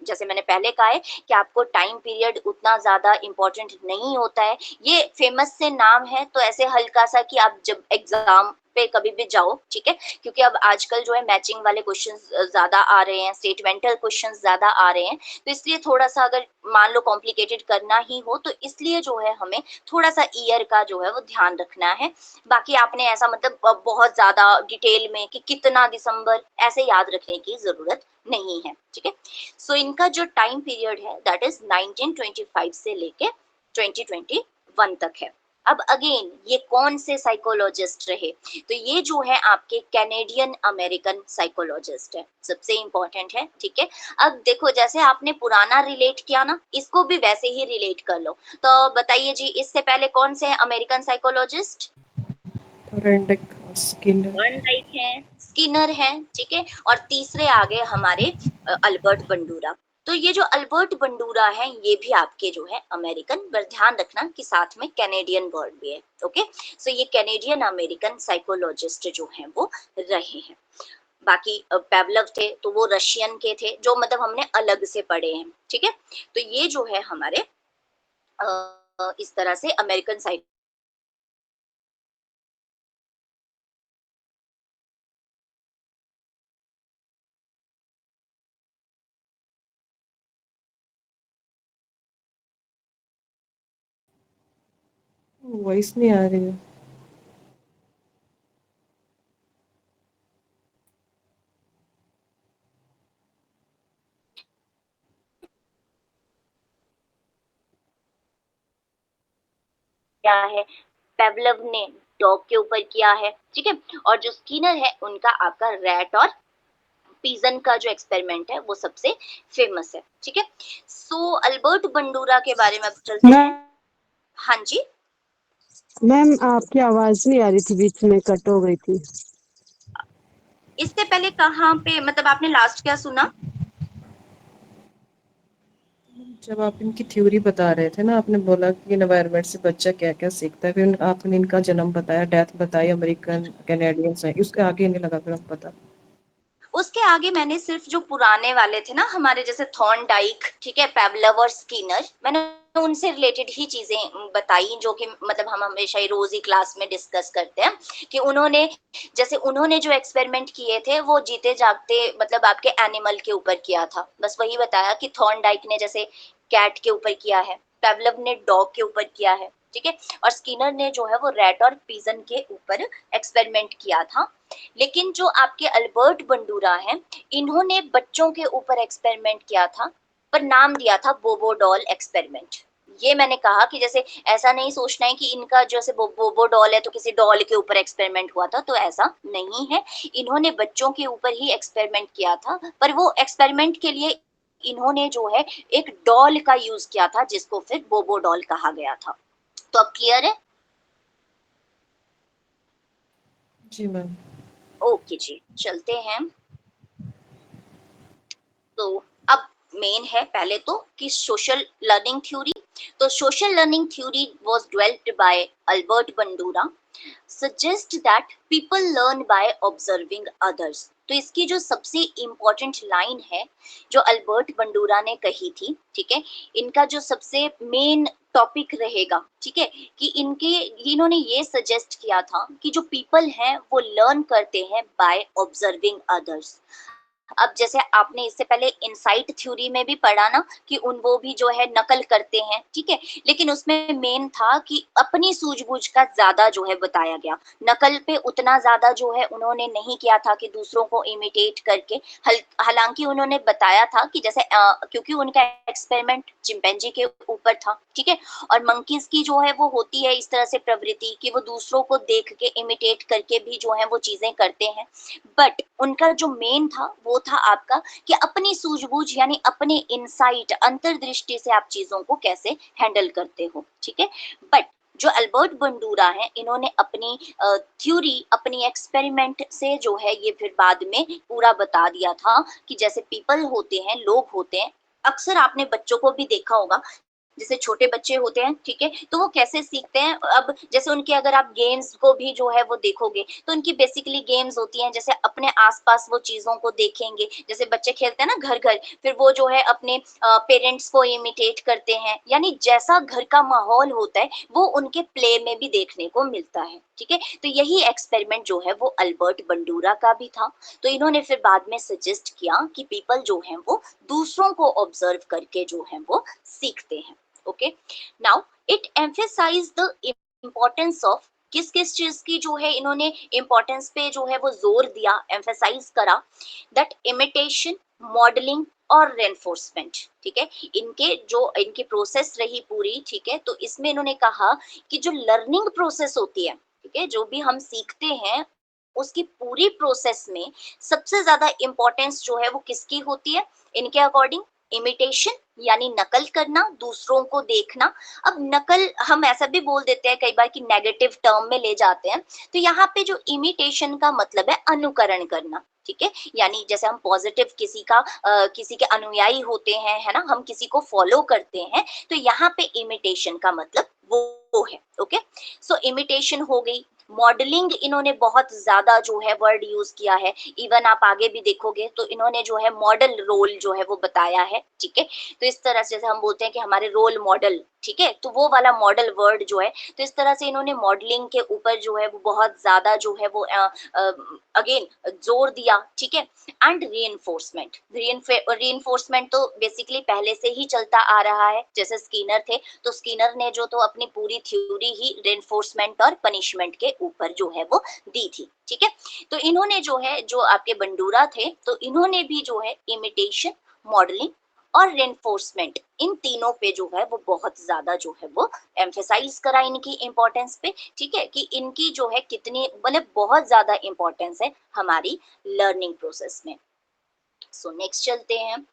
जैसे मैंने पहले कहा है कि आपको टाइम पीरियड उतना ज्यादा इम्पोर्टेंट नहीं होता है, ये फेमस से नाम है तो ऐसे हल्का सा कि आप जब एग्जाम पे कभी भी जाओ, ठीक है, क्योंकि अब आजकल जो है मैचिंग वाले क्वेश्चंस ज्यादा आ रहे हैं, स्टेटमेंटल क्वेश्चंस ज्यादा आ रहे हैं, तो इसलिए थोड़ा सा अगर मान लो कॉम्प्लिकेटेड करना ही हो तो इसलिए जो है हमें थोड़ा सा ईयर का जो है वो ध्यान रखना है। बाकी आपने ऐसा मतलब बहुत ज्यादा डिटेल में कि कितना दिसंबर ऐसे याद रखने की जरूरत नहीं है, ठीक है। सो इनका जो टाइम पीरियड है दैट इज 1925 से लेके 2021 तक है। अब अगेन ये कौन से साइकोलॉजिस्ट रहे, तो ये जो है आपके कैनेडियन अमेरिकन साइकोलॉजिस्ट है, सबसे इंपॉर्टेंट है, ठीक है। अब देखो जैसे आपने पुराना रिलेट किया ना, इसको भी वैसे ही रिलेट कर लो। तो बताइए जी, इससे पहले कौन से हैं American psychologist? Thorndike, Skinner. Thorndike है, स्किनर है, ठीक है, और तीसरे आ गए हमारे अल्बर्ट बंडूरा। तो ये जो अल्बर्ट बंडूरा है ये भी आपके जो है अमेरिकन, पर ध्यान रखना कि साथ में कैनेडियन वर्ड भी है। ओके, सो ये कैनेडियन अमेरिकन साइकोलॉजिस्ट जो हैं वो रहे हैं। बाकी पेवलव थे तो वो रशियन के थे, जो मतलब हमने अलग से पढ़े हैं। ठीक है, तो ये जो है हमारे इस तरह से अमेरिकन साइड। वॉइस नहीं आ रही है। क्या है, पेवलव ने डॉग के ऊपर किया है। ठीक है, और जो स्किनर है उनका आपका रैट और पिजन का जो एक्सपेरिमेंट है वो सबसे फेमस है। ठीक है, सो अल्बर्ट बंडूरा के बारे में अब चलते हैं। हाँ जी, मैम आपकी आवाज नहीं आ रही थी, बीच में कट हो गई थी। इससे पहले कहाँ पे, मतलब आपने लास्ट क्या सुना? जब आप इनकी थ्योरी बता रहे थे ना, आपने बोला कि एनवायरनमेंट से बच्चा क्या क्या सीखता है, फिर आपने इनका जन्म बताया, डेथ बताई, अमेरिकन कैनेडियंस है, उसके आगे नहीं लगा फिर पता। उसके आगे मैंने सिर्फ जो पुराने वाले थे ना हमारे, जैसे थॉर्नडाइक, ठीक है, पेवलव और स्किनर, मैंने उनसे रिलेटेड ही चीजें बताई, जो कि मतलब हम हमेशा ही रोज ही क्लास में डिस्कस करते हैं कि उन्होंने, जैसे उन्होंने जो एक्सपेरिमेंट किए थे वो जीते जागते मतलब आपके एनिमल के ऊपर किया था। बस वही बताया कि थॉर्नडाइक ने जैसे कैट के ऊपर किया है, पेवलव ने डॉग के ऊपर किया है, ठीक है, और स्किनर ने जो है वो रैट और पिजन के ऊपर एक्सपेरिमेंट किया था। लेकिन जो आपके अल्बर्ट बंडूरा हैं, इन्होंने बच्चों के ऊपर एक्सपेरिमेंट किया था, पर नाम दिया था बोबो डॉल एक्सपेरिमेंट। ये मैंने कहा कि जैसे ऐसा नहीं सोचना है कि इनका जैसे बोबो डॉल है तो किसी डॉल के ऊपर एक्सपेरिमेंट हुआ था, तो ऐसा नहीं है। इन्होंने बच्चों के ऊपर ही एक्सपेरिमेंट किया था, पर वो एक्सपेरिमेंट के लिए इन्होंने जो है एक डॉल का यूज किया था, जिसको फिर बोबो डॉल कहा गया था। तो अब क्लियर है? जी मैम। ओके जी, चलते हैं। तो अब मेन है पहले तो कि सोशल लर्निंग थ्योरी। तो social learning theory was developed by Albert Bandura, suggest that people learn by observing others. तो इसकी जो सबसे इंपॉर्टेंट लाइन है जो अल्बर्ट बंडूरा ने कही थी, ठीक है, इनका जो सबसे मेन टॉपिक रहेगा, ठीक है, कि इन्होंने ये सजेस्ट किया था कि जो पीपल हैं वो लर्न करते हैं बाय ऑब्जर्विंग अदर्स। अब जैसे आपने इससे पहले इनसाइट थ्योरी में भी पढ़ा ना कि वो भी जो है नकल करते हैं, ठीक है, लेकिन उसमें मेन था कि अपनी सूझबूझ का ज्यादा जो है बताया गया, नकल पे उतना ज्यादा जो है उन्होंने नहीं किया था कि दूसरों को इमिटेट करके। हालांकि उन्होंने बताया था कि जैसे क्योंकि उनका एक्सपेरिमेंट चिंपैंजी के ऊपर था, ठीक है, और मंकीज की जो है वो होती है इस तरह से प्रवृत्ति कि वो दूसरों को देख के इमिटेट करके भी जो है वो चीजें करते हैं। बट उनका जो मेन था वो था आपका कि अपनी सूझबूझ यानी अपने इनसाइट अंतर्दृष्टि से आप चीजों को कैसे हैंडल करते हो, ठीक है। बट जो अल्बर्ट बंडूरा है, इन्होंने अपनी थ्योरी अपनी एक्सपेरिमेंट से जो है ये फिर बाद में पूरा बता दिया था कि जैसे पीपल होते हैं, लोग होते हैं, अक्सर आपने बच्चों को भी देखा होगा, जैसे छोटे बच्चे होते हैं, ठीक है, तो वो कैसे सीखते हैं। अब जैसे उनके अगर आप गेम्स को भी जो है वो देखोगे तो उनकी बेसिकली गेम्स होती हैं, जैसे अपने आसपास वो चीजों को देखेंगे, जैसे बच्चे खेलते हैं ना घर घर, फिर वो जो है अपने पेरेंट्स को इमिटेट करते हैं, यानी जैसा घर का माहौल होता है वो उनके प्ले में भी देखने को मिलता है, ठीक है। तो यही एक्सपेरिमेंट जो है वो अल्बर्ट बंडूरा का भी था। तो इन्होंने फिर बाद में सजेस्ट किया कि पीपल जो है वो दूसरों को ऑब्जर्व करके जो है वो सीखते हैं। Okay, now it emphasize the importance of, किस किस चीज की जो है इन्होंने इम्पोर्टेंस पे जो है वो जोर दिया, एम्फेसाइज करा, दैट इमिटेशन, मॉडलिंग और रेनफोर्समेंट, ठीक है, इनके जो इनकी प्रोसेस रही पूरी, ठीक है, तो इसमें इन्होंने कहा कि जो लर्निंग प्रोसेस होती है, ठीक है, जो भी हम सीखते हैं उसकी पूरी प्रोसेस में सबसे ज्यादा इंपॉर्टेंस जो है वो किसकी होती है, इनके अकॉर्डिंग, इमिटेशन, यानी नकल करना, दूसरों को देखना। अब नकल हम ऐसा भी बोल देते हैं कई बार कि नेगेटिव टर्म में ले जाते हैं, तो यहाँ पे जो इमिटेशन का मतलब है अनुकरण करना, ठीक है। यानी जैसे हम पॉजिटिव किसी के अनुयायी होते हैं, है ना, हम किसी को फॉलो करते हैं, तो यहाँ पे इमिटेशन का मतलब वो है। ओके, सो इमिटेशन हो गई। मॉडलिंग इन्होंने बहुत ज्यादा जो है वर्ड यूज किया है, इवन आप आगे भी देखोगे तो इन्होंने जो है मॉडल रोल जो है वो बताया है, ठीक है। तो इस तरह से जैसे हम बोलते हैं कि हमारे रोल मॉडल, ठीक है, तो वो वाला मॉडल वर्ड जो है, तो इस तरह से इन्होंने मॉडलिंग के ऊपर जो है वो बहुत ज्यादा जो है वो अगेन जोर दिया, ठीक है। एंड रीइंफोर्समेंट तो बेसिकली पहले से ही चलता आ रहा है। जैसे स्किनर थे, तो स्किनर ने जो तो अपनी पूरी थ्योरी ही रीइंफोर्समेंट और पनिशमेंट के ऊपर जो है वो दी थी, ठीक है। तो इन्होंने जो है, जो आपके बंडूरा थे, तो इन्होंने भी जो है इमिटेशन, मॉडलिंग और रेनफोर्समेंट, इन तीनों पे जो है वो बहुत ज्यादा जो है वो एम्फेसाइज करा इनकी इंपॉर्टेंस पे, ठीक है, कि इनकी जो है कितनी मतलब बहुत ज्यादा इंपॉर्टेंस है हमारी लर्निंग प्रोसेस में। सो नेक्स्ट चलते हैं।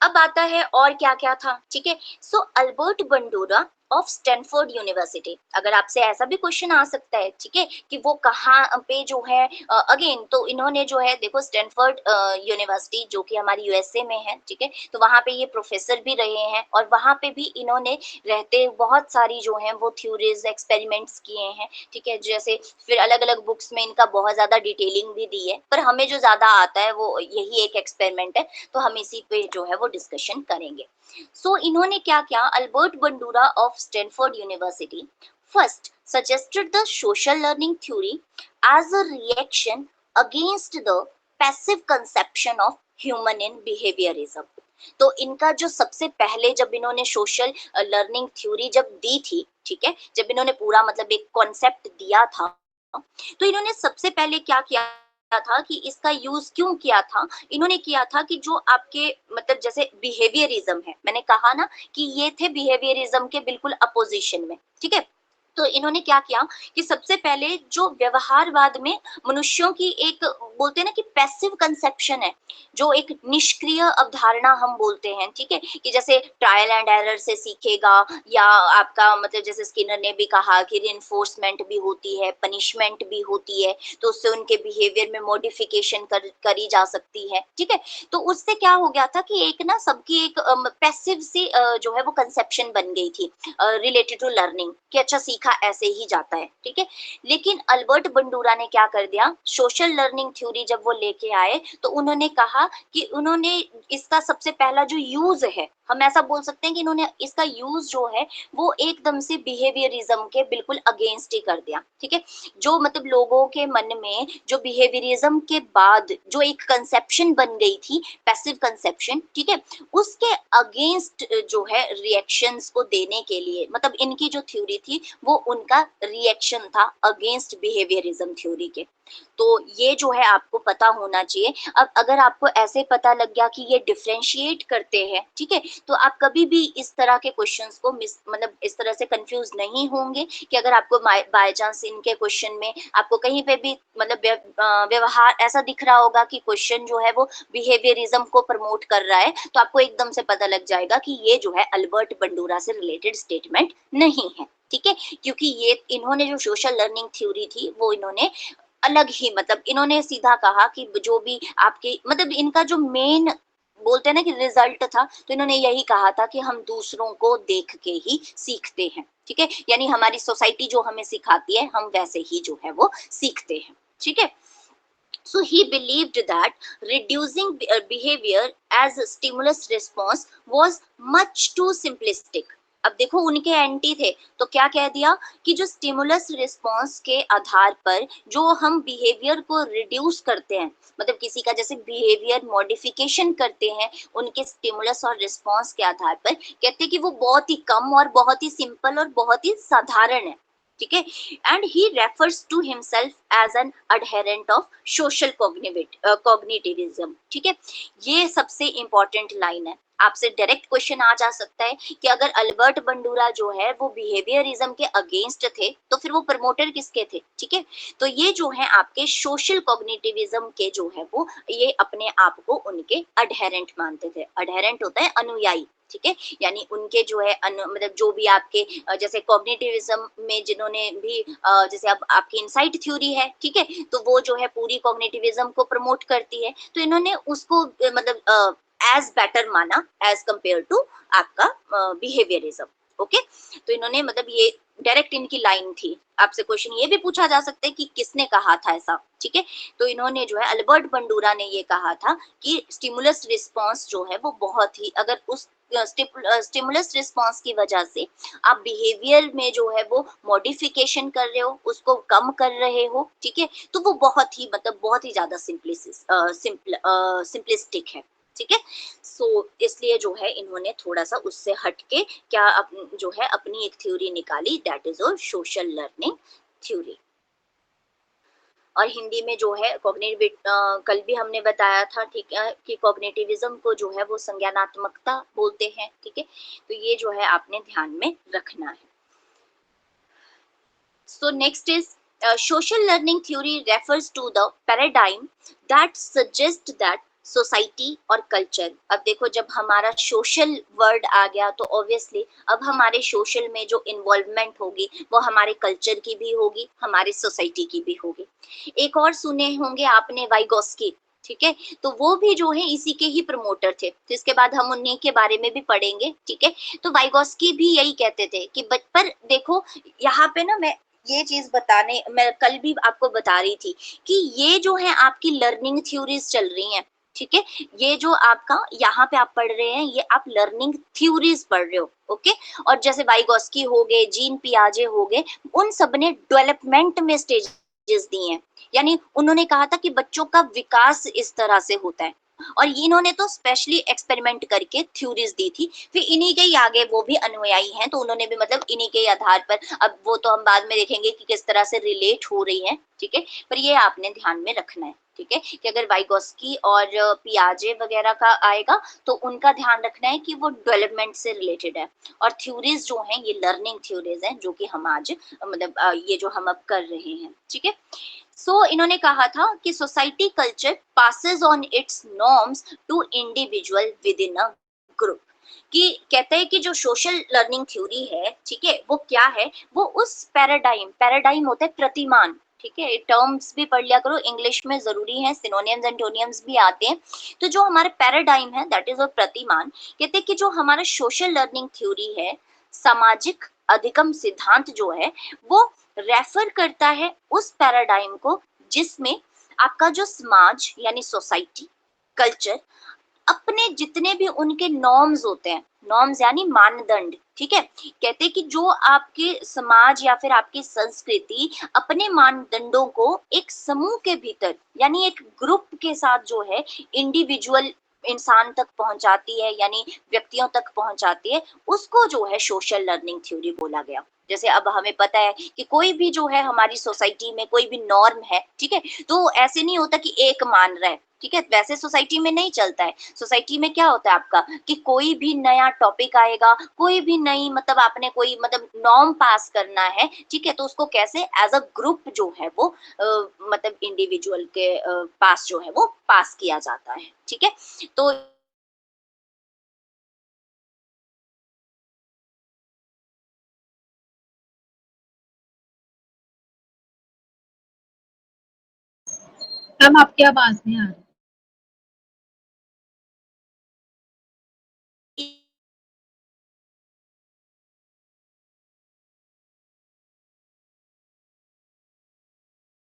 अब आता है और क्या क्या था, ठीक है। So Albert Bandura of Stanford University, अगर आपसे ऐसा भी क्वेश्चन आ सकता है, ठीक है, कि वो कहाँ पे जो है, अगेन तो इन्होंने जो है देखो स्टैनफोर्ड यूनिवर्सिटी जो कि हमारी यूएसए में है, ठीक है, तो वहां पे ये प्रोफेसर भी रहे हैं और वहां पे भी इन्होंने रहते बहुत सारी जो है वो थ्योरीज एक्सपेरिमेंट्स किए हैं, ठीक है। जैसे फिर अलग अलग बुक्स में इनका बहुत ज्यादा डिटेलिंग भी दी है, पर हमें जो ज्यादा आता है वो यही एक एक्सपेरिमेंट है, तो हम इसी पे जो है वो डिस्कशन करेंगे। सो इन्होंने क्या किया, Albert Bandura of Stanford University first suggested the social learning theory as a reaction against the passive conception of human in behaviourism. तो इनका जो सबसे पहले जब इन्होंने सोशल लर्निंग थ्योरी जब दी थी, ठीक है, जब इन्होंने पूरा मतलब एक कॉन्सेप्ट दिया था, तो इन्होंने सबसे पहले क्या किया था कि इसका यूज क्यों किया था, इन्होंने किया था कि जो आपके मतलब जैसे बिहेवियरिज्म है, मैंने कहा ना कि ये थे बिहेवियरिज्म के बिल्कुल अपोजिशन में, ठीक है। तो इन्होंने क्या किया कि सबसे पहले जो व्यवहारवाद में मनुष्यों की एक बोलते हैं ना कि पैसिव कंसेप्शन है, जो एक निष्क्रिय अवधारणा हम बोलते हैं, ठीक है, कि जैसे ट्रायल एंड एरर से सीखेगा, या आपका मतलब जैसे स्किनर ने भी कहा कि रिइंफोर्समेंट भी होती है, पनिशमेंट भी होती है, तो उससे उनके बिहेवियर में मॉडिफिकेशन करी जा सकती है, ठीक है। तो उससे क्या हो गया था कि एक ना सबकी एक पैसिव सी जो है वो कंसेप्शन बन गई थी रिलेटेड टू लर्निंग, कि अच्छा सीखा ऐसे ही जाता है, ठीक है। लेकिन अल्बर्ट बंडूरा ने क्या कर दिया, सोशल लर्निंग थ्योरी जब वो लेके आए, तो उन्होंने कहा कि उन्होंने इसका सबसे पहला जो यूज है, हम ऐसा बोल सकते हैं कि इन्होंने इसका यूज जो है वो एकदम से बिहेवियरिज्म के बिल्कुल अगेंस्ट ही कर दिया, ठीक है। जो मतलब लोगों के मन में जो बिहेवियरिज्म के बाद जो एक कंसेप्शन बन गई थी, पैसिव कंसेप्शन, ठीक है, उसके अगेंस्ट जो है रिएक्शंस को देने के लिए, मतलब इनकी जो थ्योरी थी वो उनका रिएक्शन था अगेंस्ट बिहेवियरिज्म थ्योरी के। तो ये जो है आपको पता होना चाहिए। अब अगर आपको ऐसे पता लग गया कि ये डिफरेंशिएट करते हैं, ठीक है, तो आप कभी भी इस तरह के क्वेश्चंस को मतलब इस तरह से कंफ्यूज नहीं होंगे कि अगर आपको बाय चांस इनके क्वेश्चन में आपको कहीं पे भी मतलब व्यवहार ऐसा दिख रहा होगा कि क्वेश्चन जो है वो बिहेवियरिज्म को प्रमोट कर रहा है, तो आपको एकदम से पता लग जाएगा कि ये जो है अल्बर्ट बंडूरा से रिलेटेड स्टेटमेंट नहीं है, ठीक है। क्योंकि ये इन्होंने जो सोशल लर्निंग थ्योरी थी वो इन्होंने अलग ही मतलब इन्होंने सीधा कहा कि जो भी आपके मतलब इनका जो मेन बोलते हैं ना कि रिजल्ट था, तो इन्होंने यही कहा था कि हम दूसरों को देख के ही सीखते हैं, ठीक है, यानी हमारी सोसाइटी जो हमें सिखाती है हम वैसे ही जो है वो सीखते हैं, ठीक है। So he believed that reducing behavior as a stimulus response was much too simplistic. अब देखो उनके एंटी थे, तो क्या कह दिया कि जो स्टिमुलस रिस्पॉन्स के आधार पर जो हम बिहेवियर को रिड्यूस करते हैं, मतलब किसी का जैसे बिहेवियर मॉडिफिकेशन करते हैं उनके स्टिमुलस और रिस्पॉन्स के आधार पर, कहते हैं कि वो बहुत ही कम और बहुत ही सिंपल और बहुत ही साधारण है, ठीक है। And he refers to himself as an adherent of social cognitivism, ठीक है। ये सबसे इंपॉर्टेंट लाइन है आपसे डायरेक्ट क्वेश्चन आ जा सकता है कि अगर अल्बर्ट बंडूरा जो है वो बिहेवियरिज्म के अगेंस्ट थे तो फिर वो प्रमोटर किसके थे, ठीक है। तो ये जो है आपके सोशल कॉग्निटिविज्म के जो है वो ये अपने आप को उनके अडहेरेंट मानते थे। अडहेरेंट होता है अनुयायी, ठीक है, यानी उनके जो है मतलब जो भी आपके जैसे कॉग्निटिविज्म में जिन्होंने भी जैसे अब आपकी इनसाइट थ्योरी है, ठीक है, तो वो जो है पूरी कॉग्निटिविज्म को प्रमोट करती है, तो इन्होंने उसको मतलब एज बेटर माना एज कंपेयर टू आपका बिहेवियरिज्म। ओके, तो इन्होंने मतलब ये डायरेक्ट इनकी लाइन थी। आपसे क्वेश्चन ये भी पूछा जा सकता है कि किसने कहा था ऐसा, ठीक है, तो इन्होंने जो है अल्बर्ट बंडूरा ने ये कहा था कि स्टिमुलस रिस्पांस जो है वो बहुत ही, अगर उस स्टिमुलस रिस्पांस की वजह से आप बिहेवियर में जो है वो मॉडिफिकेशन कर रहे हो, उसको कम कर रहे हो, ठीक है, तो वो बहुत ही मतलब बहुत ही ज्यादा सिंपलिस्टिक है, ठीक है। सो इसलिए जो है इन्होंने थोड़ा सा उससे हटके क्या जो है अपनी एक थ्योरी निकाली, दैट इज और सोशल लर्निंग थ्योरी। और हिंदी में जो है कॉग्निटिव कल भी हमने बताया था, ठीक है, कि कॉग्निटिविज्म को जो है वो संज्ञानात्मकता बोलते हैं, ठीक है, तो ये जो है आपने ध्यान में रखना है। So next is social learning theory refers to the paradigm that suggests that society और कल्चर। अब देखो जब हमारा सोशल वर्ड आ गया तो ऑब्वियसली अब हमारे सोशल में जो इन्वॉल्वमेंट होगी वो हमारे कल्चर की भी होगी, हमारी सोसाइटी की भी होगी। एक और सुने होंगे आपने वाइगोस्की, ठीक है, तो वो भी जो है इसी के ही प्रमोटर थे, तो इसके बाद हम उन्हीं के बारे में भी पढ़ेंगे, ठीक है। तो वाइगोस्की भी यही कहते थे कि पर देखो यहाँ पे ना मैं ये चीज बताने, मैं कल भी आपको बता रही थी कि ये जो है आपकी लर्निंग थ्योरीज चल रही हैं, ठीक है, ये जो आपका यहाँ पे आप पढ़ रहे हैं ये आप लर्निंग थ्योरीज पढ़ रहे हो, ओके। और जैसे वाइगोस्की हो गए, जीन पियाजे हो गए, उन सब ने डेवलपमेंट में स्टेजेस दी हैं, यानी उन्होंने कहा था कि बच्चों का विकास इस तरह से होता है, और इन्होंने तो स्पेशली एक्सपेरिमेंट करके थ्योरीज दी थी। फिर इन्हीं के ही आगे वो भी अनुयायी हैं, तो उन्होंने भी मतलब इन्हीं के आधार पर, अब वो तो हम बाद में देखेंगे कि किस तरह से रिलेट हो रही है, ठीक है, पर ये आपने ध्यान में रखना है, ठीक है, कि अगर वाइगोस्की और पियाजे वगैरह का आएगा तो उनका ध्यान रखना है कि वो डेवलपमेंट से रिलेटेड है, और थ्योरीज जो हैं ये लर्निंग थ्योरीज हैं जो कि हम आज मतलब ये जो हम अब कर रहे हैं, ठीक है। सो इन्होंने कहा था कि society culture passes on its norms to individual within a group, कि कहते हैं कि जो सोशल लर्निंग थ्योरी है, ठीक है, वो क्या है, वो उस पैराडाइम होता है प्रतिमान, ठीक है, टर्म्स भी पढ़ लिया करो, इंग्लिश में जरूरी है, सिनोनियम्स एंटोनियम्स भी आते हैं। तो जो हमारे पैराडाइम है दैट इज अ प्रतिमान, कहते हैं कि जो हमारा सोशल लर्निंग थ्योरी है, सामाजिक अधिगम सिद्धांत जो है वो रेफर करता है उस पैराडाइम को जिसमें आपका जो समाज यानी सोसाइटी, कल्चर अपने जितने भी उनके नॉर्म्स होते हैं, नॉर्म्स यानी मानदंड, ठीक है, कहते हैं कि जो आपके समाज या फिर आपकी संस्कृति अपने मानदंडों को एक समूह के भीतर यानी एक ग्रुप के साथ जो है इंडिविजुअल इंसान तक पहुंचाती है, यानी व्यक्तियों तक पहुंचाती है, उसको जो है सोशल लर्निंग थ्योरी बोला गया। जैसे अब हमें पता है कि कोई भी जो है हमारी सोसाइटी में कोई भी नॉर्म है, ठीक है, तो ऐसे नहीं होता कि एक मान रहा है, ठीक है, वैसे सोसाइटी में नहीं चलता है। सोसाइटी में क्या होता है आपका कि कोई भी नया टॉपिक आएगा, कोई भी नई मतलब आपने कोई मतलब नॉर्म पास करना है, ठीक है, तो उसको कैसे एज अ ग्रुप जो है वो मतलब इंडिविजुअल के पास जो है वो पास किया जाता है, ठीक है। तो मैम आपकी आवाज नहीं आ रही।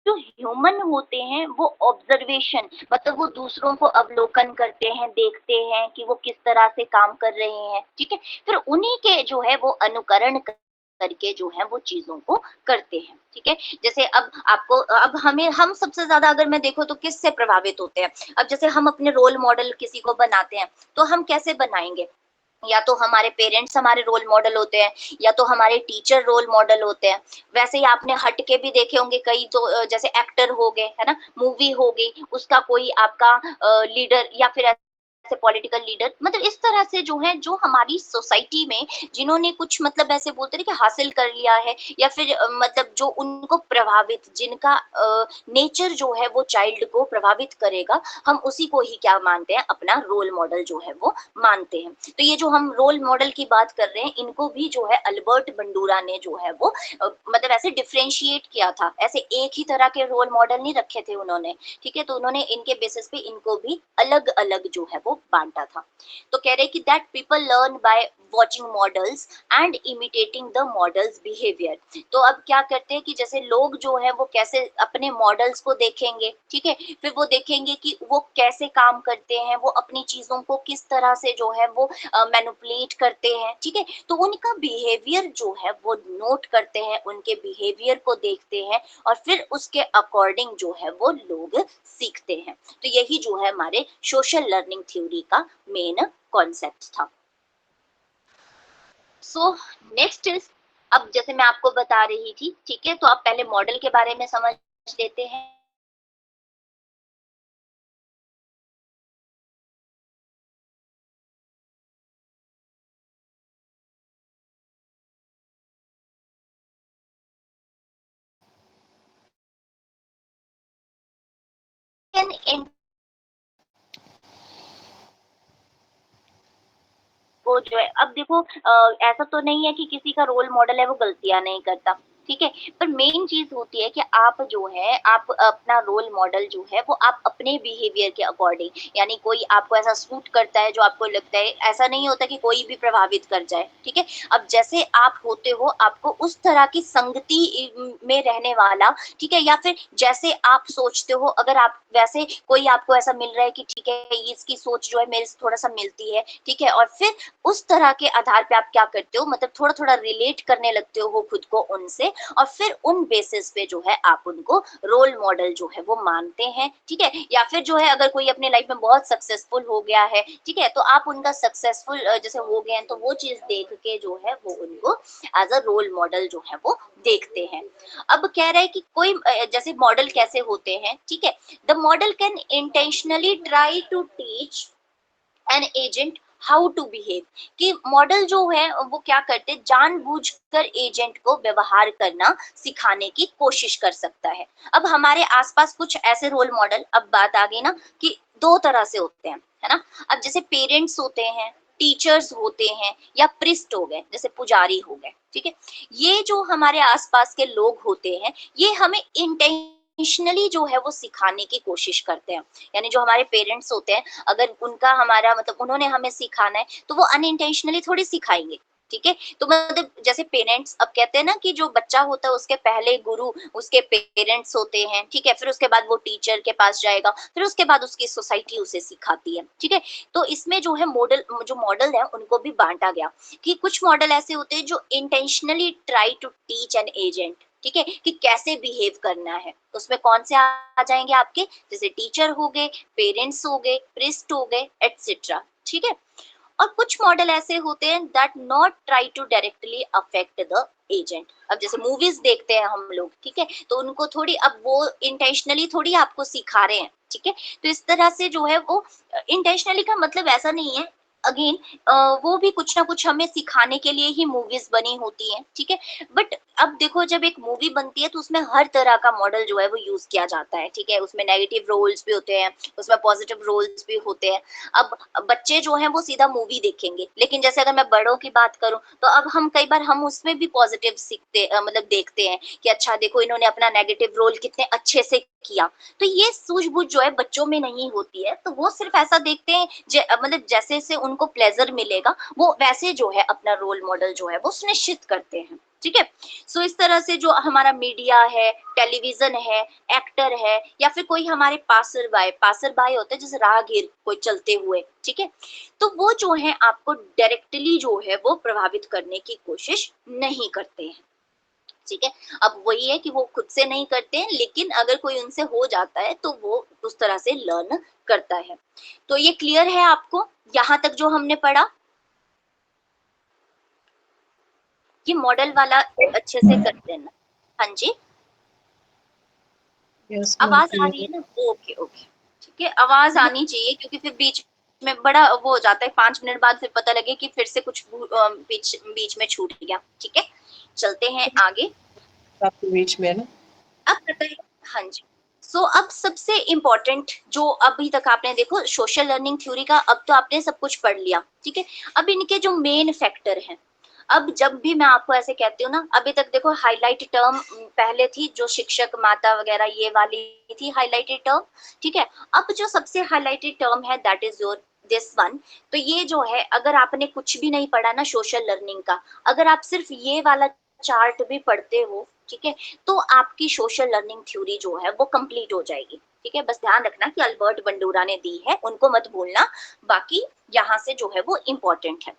जो ह्यूमन होते हैं वो ऑब्जर्वेशन मतलब वो दूसरों को अवलोकन करते हैं, देखते हैं कि वो किस तरह से काम कर रहे हैं, ठीक है, फिर उन्हीं के जो है वो अनुकरण करके जो है वो चीजों को करते हैं, ठीक है। जैसे अब आपको अब हमें हम सबसे ज्यादा अगर मैं देखो तो किससे प्रभावित होते हैं, अब जैसे हम अपने रोल मॉडल किसी को बनाते हैं तो हम कैसे बनाएंगे, या तो हमारे पेरेंट्स हमारे रोल मॉडल होते हैं या तो हमारे टीचर रोल मॉडल होते हैं। वैसे ही आपने हट के भी देखे होंगे कई, तो जैसे एक्टर हो गए है ना, मूवी हो गई, उसका कोई आपका लीडर या फिर ऐसे पॉलिटिकल लीडर, मतलब इस तरह से जो है, जो हमारी सोसाइटी में जिन्होंने कुछ मतलब ऐसे बोलते हैं कि हासिल कर लिया है, या फिर मतलब जो उनको प्रभावित, जिनका नेचर जो है वो चाइल्ड को प्रभावित करेगा, हम उसी को ही क्या मानते हैं, अपना रोल मॉडल जो है वो मानते हैं। तो ये जो हम रोल मॉडल की बात कर रहे हैं, इनको भी जो है अल्बर्ट बंडूरा ने जो है वो मतलब ऐसे डिफरेंशिएट किया था, ऐसे एक ही तरह के रोल मॉडल नहीं रखे थे उन्होंने, ठीक है। तो उन्होंने इनके बेसिस पे इनको भी अलग अलग जो है वो बांटा था। तो कह रहे कि that people learn by watching models and imitating the models behaviour. तो अब क्या करते हैं कि जैसे लोग जो है वो कैसे अपने मॉडल्स को देखेंगे, ठीक है, फिर वो देखेंगे कि वो कैसे काम करते हैं, वो अपनी चीजों को किस तरह से जो है वो मैनिपुलेट करते हैं, ठीक है। तो उनका बिहेवियर जो है वो नोट करते हैं, उनके बिहेवियर को देखते हैं, और फिर उसके अकॉर्डिंग जो है वो लोग सीखते हैं। तो यही जो है हमारे सोशल लर्निंग थ्योरी का मेन कॉन्सेप्ट था। सो नेक्स्ट इज, अब जैसे मैं आपको बता रही थी, ठीक है, तो आप पहले मॉडल के बारे में समझ लेते हैं। वो जो है, अब देखो ऐसा तो नहीं है कि किसी का रोल मॉडल है वो गलतियां नहीं करता, ठीक है, पर मेन चीज होती है कि आप जो है, आप अपना रोल मॉडल जो है वो आप अपने बिहेवियर के अकॉर्डिंग, यानी कोई आपको ऐसा सूट करता है जो आपको लगता है, ऐसा नहीं होता कि कोई भी प्रभावित कर जाए, ठीक है। अब जैसे आप होते हो, आपको उस तरह की संगति में रहने वाला, ठीक है, या फिर जैसे आप सोचते हो, अगर आप वैसे कोई आपको ऐसा मिल रहा है कि ठीक है, इसकी सोच जो है मेरे से थोड़ा सा मिलती है, ठीक है, और फिर उस तरह के आधार पे आप क्या करते हो, मतलब थोड़ा थोड़ा रिलेट करने लगते हो खुद को उनसे, और फिर उन बेसिस पे जो है आप उनको रोल मॉडल जो है वो मानते हैं, ठीक है। या फिर जो है, अगर कोई अपने लाइफ में बहुत सक्सेसफुल हो गया है, ठीक है, तो आप उनका सक्सेसफुल जैसे हो गए हैं, तो वो चीज देख के जो है वो उनको एज अ रोल मॉडल जो है वो देखते हैं। अब कह रहे हैं कि कोई जैसे मॉडल कैसे होते हैं, ठीक है, the model can intentionally try to teach an agent how to behave, कि मॉडल जो है वो क्या करते, जानबूझकर एजेंट को व्यवहार करना सिखाने की कोशिश कर सकता है। अब हमारे आसपास कुछ ऐसे रोल मॉडल, अब बात आ गई ना कि दो तरह से होते हैं, है ना। अब जैसे पेरेंट्स होते हैं, टीचर्स होते हैं, या प्रिस्ट हो गए, जैसे पुजारी हो गए, ठीक है। ये जो हमारे आसपास के लोग होते हैं, ये हमें इंटेंशनली जो है वो सिखाने की कोशिश करते हैं। यानी जो हमारे पेरेंट्स होते हैं, अगर उनका हमारा मतलब उन्होंने हमें सिखाना है, तो वो अनइंटेंशनली थोड़ी सिखाएंगे, ठीक है। तो मतलब जैसे पेरेंट्स, अब कहते हैं ना कि जो बच्चा होता है उसके पहले गुरु उसके पेरेंट्स होते हैं, ठीक है, फिर उसके बाद वो टीचर के पास जाएगा, फिर उसके बाद उसकी सोसाइटी उसे सिखाती है, ठीक है। तो इसमें जो है मॉडल है उनको भी बांटा गया, कि कुछ मॉडल ऐसे होते हैं जो intentionally try to teach an agent, ठीक है, कि कैसे बिहेव करना है। उसमें कौन से आ जाएंगे आपके, जैसे टीचर हो गए, पेरेंट्स हो गए, प्रिस्ट हो गए, एटसेट्रा, ठीक है। और कुछ मॉडल ऐसे होते हैं that not try to directly affect the agent. अब जैसे मूवीज देखते हैं हम लोग, ठीक है, तो उनको थोड़ी, अब वो इंटेंशनली थोड़ी आपको सिखा रहे हैं, ठीक है। तो इस तरह से जो है वो इंटेंशनली का मतलब ऐसा नहीं है, अगेन वो भी कुछ ना कुछ हमें सिखाने के लिए ही मूवीज बनी होती हैं, ठीक है। बट अब देखो, जब एक मूवी बनती है तो उसमें हर तरह का मॉडल जो है वो यूज किया जाता है, ठीक है। उसमें नेगेटिव रोल्स भी होते हैं, उसमें पॉजिटिव रोल्स भी होते हैं। अब बच्चे जो हैं वो सीधा मूवी देखेंगे, लेकिन जैसे अगर मैं बड़ों की बात करूं, तो अब हम कई बार हम उसमें भी पॉजिटिव सीखते मतलब देखते हैं कि अच्छा देखो, इन्होंने अपना नेगेटिव रोल कितने अच्छे से किया। तो ये सूझबूझ जो है बच्चों में नहीं होती है, तो वो सिर्फ ऐसा देखते हैं मतलब जैसे से उनको प्लेजर मिलेगा, वो वैसे जो है अपना रोल मॉडल जो है वो सुनिश्चित करते हैं, ठीक है। सो इस तरह से जो हमारा मीडिया है, टेलीविजन है, एक्टर है, या फिर कोई हमारे पासर बाय होते हैं, जैसे राहगीर कोई चलते हुए, ठीक है, तो वो जो है आपको डायरेक्टली जो है वो प्रभावित करने की कोशिश नहीं करते हैं, ठीक है। अब वही है कि वो खुद से नहीं करते हैं, लेकिन अगर कोई उनसे हो जाता है तो वो उस तरह से लर्न करता है। तो ये क्लियर है आपको यहां तक जो हमने पढ़ा, कि मॉडल वाला अच्छे से करते हैं ना। हाँ जी, यस मैम, आवाज आ रही क्लियर। है ना, ओके ओके, ठीक है, आवाज आनी चाहिए, क्योंकि फिर बीच में बड़ा वो हो जाता है, 5 मिनट बाद फिर पता लगे कि फिर से कुछ बीच बीच में छूट गया। ठीक है, चलते हैं आगे। आपके बीच में है ना। अब बताइए। हाँ जी। सो अब सबसे इम्पोर्टेंट जो अभी तक आपने देखो सोशल लर्निंग थ्योरी का, अब तो आपने सब कुछ पढ़ लिया, ठीक है। अब इनके जो मेन फैक्टर हैं, अब जब भी मैं आपको ऐसे कहती हूँ ना, अभी तक देखो हाईलाइट टर्म पहले थी जो शिक्षक माता वगैरह ये वाली थी हाईलाइटेड टर्म, ठीक है। अब जो सबसे हाईलाइटेड टर्म है that is your this one. तो ये जो है, अगर आपने कुछ भी नहीं पढ़ा ना सोशल लर्निंग का, अगर आप सिर्फ ये वाला चार्ट भी पढ़ते हो, ठीक है, तो आपकी सोशल लर्निंग थ्योरी जो है वो कंप्लीट हो जाएगी। ठीक है, बस ध्यान रखना कि अल्बर्ट बंडूरा ने दी है, उनको मत भूलना, बाकी यहाँ से जो है वो इम्पोर्टेंट है।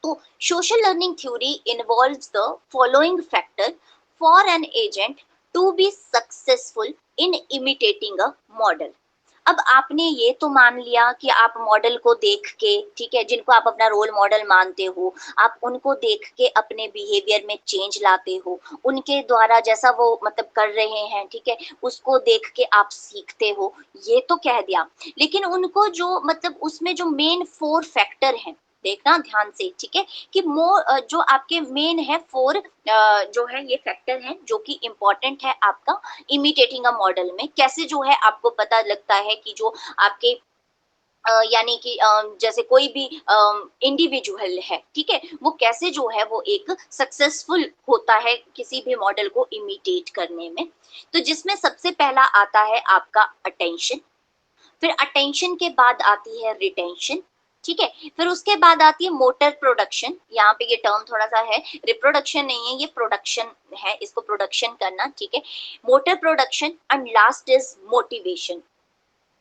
तो social learning theory involves the following factor for an agent to be successful in imitating a model। अब आपने ये तो मान लिया कि आप मॉडल को देख के, ठीक है, जिनको आप अपना रोल मॉडल मानते हो, आप उनको देख के अपने बिहेवियर में चेंज लाते हो, उनके द्वारा जैसा वो मतलब कर रहे हैं, ठीक है, उसको देख के आप सीखते हो, ये तो कह दिया। लेकिन उनको जो मतलब उसमें जो मेन 4 फैक्टर हैं, देखना ध्यान से, ठीक है, कि जो आपके मेन है 4 जो है ये फैक्टर हैं जो कि इम्पोर्टेंट है आपका इमिटेटिंग अ मॉडल में। कैसे जो है आपको पता लगता है कि जो आपके यानी कि जैसे कोई भी इंडिविजुअल है, ठीक है, वो कैसे जो है वो एक सक्सेसफुल होता है किसी भी मॉडल को इमिटेट करने में। तो जिसमें सबसे पहला आता है आपका अटेंशन, फिर अटेंशन के बाद आती है रिटेंशन, ठीक है, फिर उसके बाद आती है मोटर प्रोडक्शन। यहाँ पे ये टर्म थोड़ा सा है, रिप्रोडक्शन नहीं है, ये प्रोडक्शन है, इसको प्रोडक्शन करना, ठीक है, motor production, and last is motivation.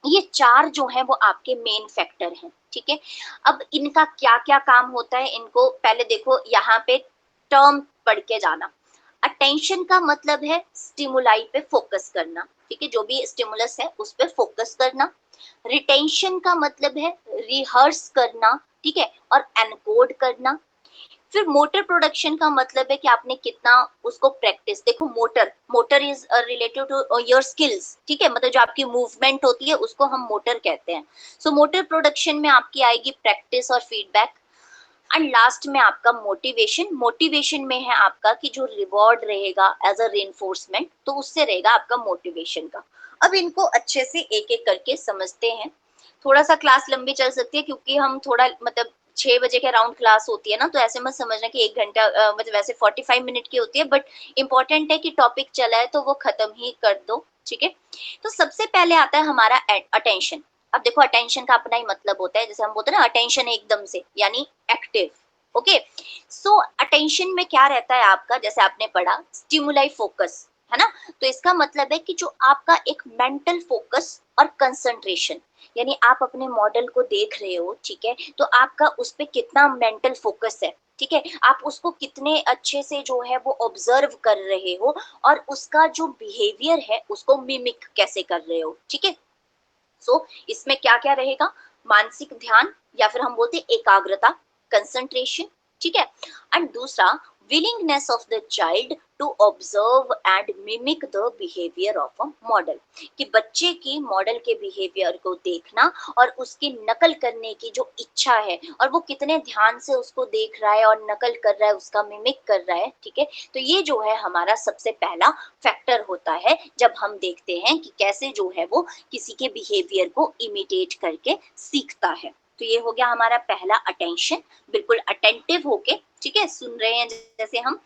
ये 4 जो है वो आपके मेन फैक्टर हैं, ठीक है। अब इनका क्या क्या काम होता है, इनको पहले देखो, यहाँ पे टर्म पढ़ के जाना। अटेंशन का मतलब है स्टिमुलाई पे फोकस करना, ठीक है, जो भी स्टिमुलस है उस पे फोकस करना। रिटेंशन का मतलब है रिहर्स करना, ठीक है, और एनकोड करना। फिर मोटर प्रोडक्शन का मतलब है कि आपने कितना उसको प्रैक्टिस, देखो motor, motor is related to your skills, ठीक है, मतलब जो आपकी मूवमेंट होती है उसको हम मोटर कहते हैं। सो मोटर प्रोडक्शन में आपकी आएगी प्रैक्टिस और फीडबैक। एंड लास्ट में आपका मोटिवेशन, मोटिवेशन में है आपका कि जो रिवॉर्ड रहेगा एज अ रेनफोर्समेंट, तो उससे रहेगा आपका मोटिवेशन का। अब इनको अच्छे से एक एक करके समझते हैं। थोड़ा सा क्लास लंबी चल सकती है क्योंकि हम थोड़ा मतलब 6 बजे के अराउंड क्लास होती है ना, तो ऐसे मत समझना कि 1 घंटा मतलब वैसे 45 मिनट की होती है, बट इंपॉर्टेंट है कि टॉपिक चला है तो वो खत्म ही कर दो, ठीक है। तो सबसे पहले आता है हमारा अटेंशन। अब देखो अटेंशन का अपना ही मतलब होता है, जैसे हम बोलते हैं ना अटेंशन एकदम से, यानी एक्टिव। ओके, सो अटेंशन में क्या रहता है आपका, जैसे आपने पढ़ा स्टिमुलाई फोकस, है ना, तो इसका मतलब है कि जो आपका एक मेंटल फोकस और कंसंट्रेशन, यानी आप अपने मॉडल को देख रहे हो, ठीक है, तो आपका उस पे कितना मेंटल फोकस है, ठीक है, आप उसको कितने अच्छे से जो है वो ऑब्जर्व कर रहे हो, और उसका जो बिहेवियर है उसको मिमिक कैसे कर रहे हो, ठीक है। सो इसमें क्या क्या रहेगा, मानसिक ध्यान, या फिर हम बोलते हैं एकाग्रता, कंसंट्रेशन, ठीक है। एंड दूसरा willingness of the child to observe and mimic the behaviour of a model, कि बच्चे की मॉडल के बिहेवियर को देखना और उसकी नकल करने की जो इच्छा है, और वो कितने ध्यान से उसको देख रहा है और नकल कर रहा है, उसका मिमिक कर रहा है, ठीक है। तो ये जो है हमारा सबसे पहला फैक्टर होता है जब हम देखते हैं कि कैसे जो है वो किसी के बिहेवियर को इमिटेट करके सीखता है। तो ये हो गया हमारा पहला अटेंशन, बिल्कुल अटेंटिव होके, ठीक है, सुन रहे हैं जैसे हम।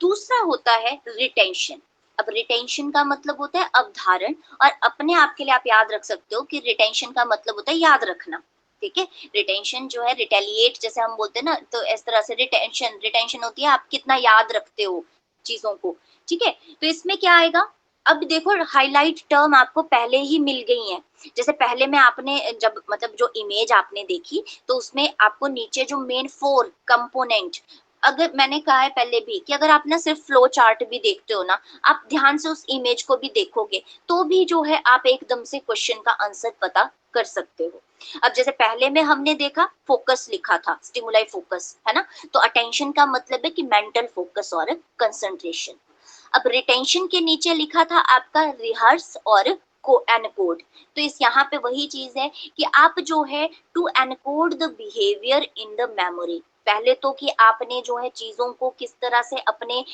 दूसरा होता है रिटेंशन। अब रिटेंशन का मतलब होता है अवधारण, और अपने आप के लिए आप याद रख सकते हो कि रिटेंशन का मतलब होता है याद रखना, ठीक है। रिटेंशन जो है रिटेलिएट जैसे हम बोलते हैं ना, तो इस तरह से रिटेंशन, रिटेंशन होती है आप कितना याद रखते हो चीजों को, ठीक है। तो इसमें क्या आएगा, अब देखो हाईलाइट टर्म आपको पहले ही मिल गई है। जैसे पहले में आपने जब मतलब जो इमेज आपने देखी, तो उसमें आपको नीचे जो मेन 4 कंपोनेंट, अगर मैंने कहा है पहले भी कि अगर आप ना सिर्फ फ्लो चार्ट भी देखते हो ना, आप ध्यान से उस इमेज को भी देखोगे, तो भी जो है आप एकदम से क्वेश्चन का आंसर पता कर सकते हो। अब जैसे पहले में हमने देखा फोकस लिखा था, स्टिमुलाई फोकस, है ना, तो अटेंशन का मतलब है कि मेंटल फोकस और कंसंट्रेशन। अब रिटेंशन के नीचे लिखा था आपका रिहर्स और को एनकोड। तो इस यहाँ पे वही चीज है कि आप जो है to encode the behaviour in the memory, पहले तो कि आपने जो है चीजों को किस तरह से अपने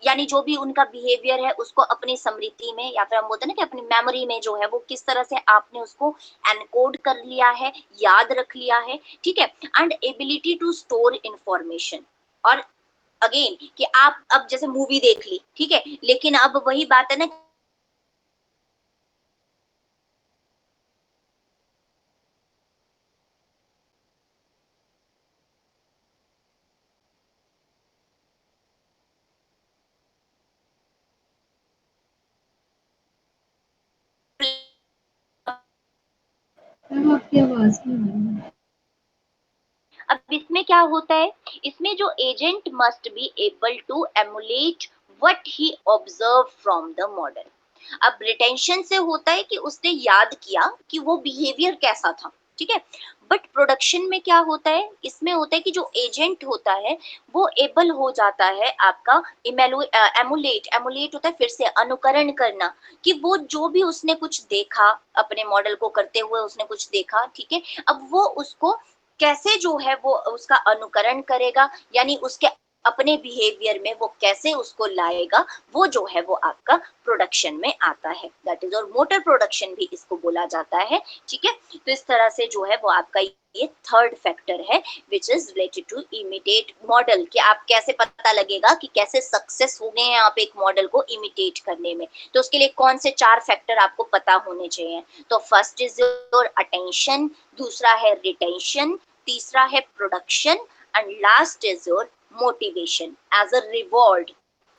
यानी जो भी उनका बिहेवियर है उसको अपनी स्मृति में या फिर हम बोलते हैं ना कि अपनी मेमोरी में जो है वो किस तरह से आपने उसको एनकोड कर लिया है, याद रख लिया है, ठीक है। And ability to store information. और अगेन कि आप अब जैसे मूवी देख ली, ठीक है, लेकिन अब वही बात है ना मैम आपकी आवाज नहीं आ रही है। अब इसमें क्या होता है, इसमें जो agent must be able to emulate what he observe from the model. अब रिटेंशन से होता है कि उसने याद किया कि वो बिहेवियर कैसा था, ठीक है। बट प्रोडक्शन में क्या होता है, इसमें होता है कि जो एजेंट होता है वो एबल हो जाता है आपका एमुलेट, एमुलेट होता है फिर से अनुकरण करना, कि वो जो भी उसने कुछ देखा अपने मॉडल को करते हुए उसने कुछ देखा, ठीक है, अब वो उसको कैसे जो है वो उसका अनुकरण करेगा, यानी उसके अपने बिहेवियर में वो कैसे उसको लाएगा, वो जो है वो आपका प्रोडक्शन में आता है। दैट इज, और मोटर प्रोडक्शन भी इसको बोला जाता है, ठीक है। तो इस तरह से जो है वो आपका ये थर्ड फैक्टर है which is related to imitate model, कि आप कैसे पता लगेगा कि कैसे सक्सेस हो गए हैं आप एक मॉडल को इमिटेट करने में। तो उसके लिए कौन से 4 फैक्टर आपको पता होने चाहिए। तो फर्स्ट इज योर अटेंशन, दूसरा है रिटेंशन, तीसरा है production, and last is your motivation as a reward.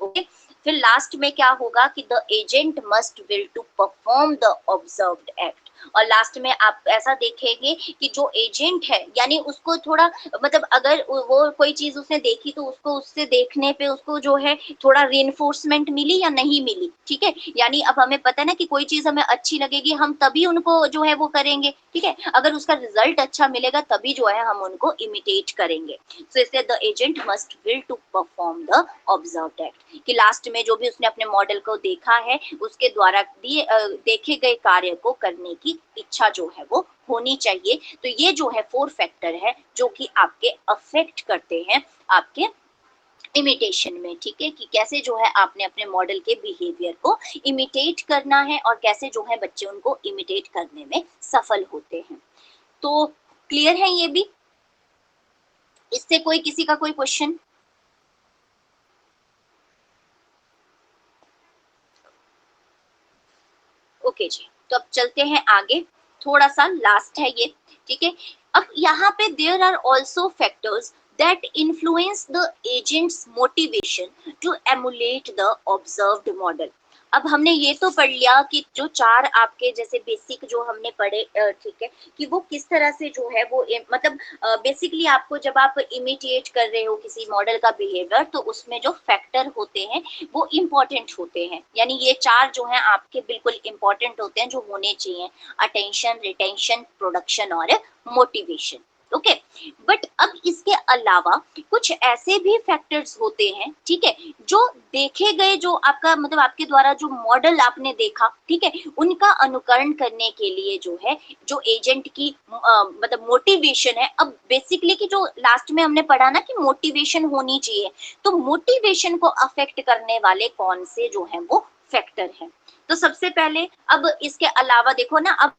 Okay, फिर लास्ट में क्या होगा कि the agent must will to perform the observed act. और लास्ट में आप ऐसा देखेंगे कि जो एजेंट है यानी उसको थोड़ा मतलब अगर वो कोई चीज उसने देखी तो उसको उससे देखने पे उसको जो है थोड़ा रीइंफोर्समेंट मिली या नहीं मिली, ठीक है। यानी अब हमें पता है ना कि कोई चीज हमें अच्छी लगेगी हम तभी उनको जो है वो करेंगे, ठीक है। अगर उसका रिजल्ट अच्छा मिलेगा तभी जो है हम उनको इमिटेट करेंगे। सो इसलिए the agent must will to perform the observed act, कि लास्ट में जो भी उसने अपने मॉडल को देखा है उसके द्वारा देखे गए कार्य को करने की इच्छा जो है वो होनी चाहिए। तो ये जो है 4 फैक्टर है जो कि आपके अफेक्ट करते हैं आपके इमिटेशन में, ठीक है, कि कैसे जो है आपने अपने मॉडल के बिहेवियर को इमिटेट करना है और कैसे जो है बच्चे उनको इमिटेट करने में सफल होते हैं। तो क्लियर है ये भी, इससे कोई किसी का कोई क्वेश्चन। ओके जी, तो अब चलते हैं आगे, थोड़ा सा लास्ट है ये, ठीक है। अब यहाँ पे there are also factors that influence the agent's motivation to emulate the observed model. अब हमने ये तो पढ़ लिया कि जो 4 आपके जैसे बेसिक जो हमने पढ़े, ठीक है, कि वो किस तरह से जो है वो मतलब बेसिकली आपको जब आप इमिटेट कर रहे हो किसी मॉडल का बिहेवियर तो उसमें जो फैक्टर होते हैं वो इम्पोर्टेंट होते हैं, यानी ये 4 जो हैं आपके बिल्कुल इम्पोर्टेंट होते हैं जो होने चाहिए, अटेंशन, रिटेंशन, प्रोडक्शन और मोटिवेशन। ओके, बट अब इसके अलावा कुछ ऐसे भी फैक्टर्स होते हैं, ठीक है, जो देखे गए जो आपका मतलब आपके द्वारा जो मॉडल आपने देखा, ठीक है, उनका अनुकरण करने के लिए जो है जो एजेंट की मतलब मोटिवेशन है। अब बेसिकली कि जो लास्ट में हमने पढ़ा ना कि मोटिवेशन होनी चाहिए, तो मोटिवेशन को अफेक्ट करने वाले कौन से जो है वो फैक्टर है। तो सबसे पहले अब इसके अलावा देखो ना, अब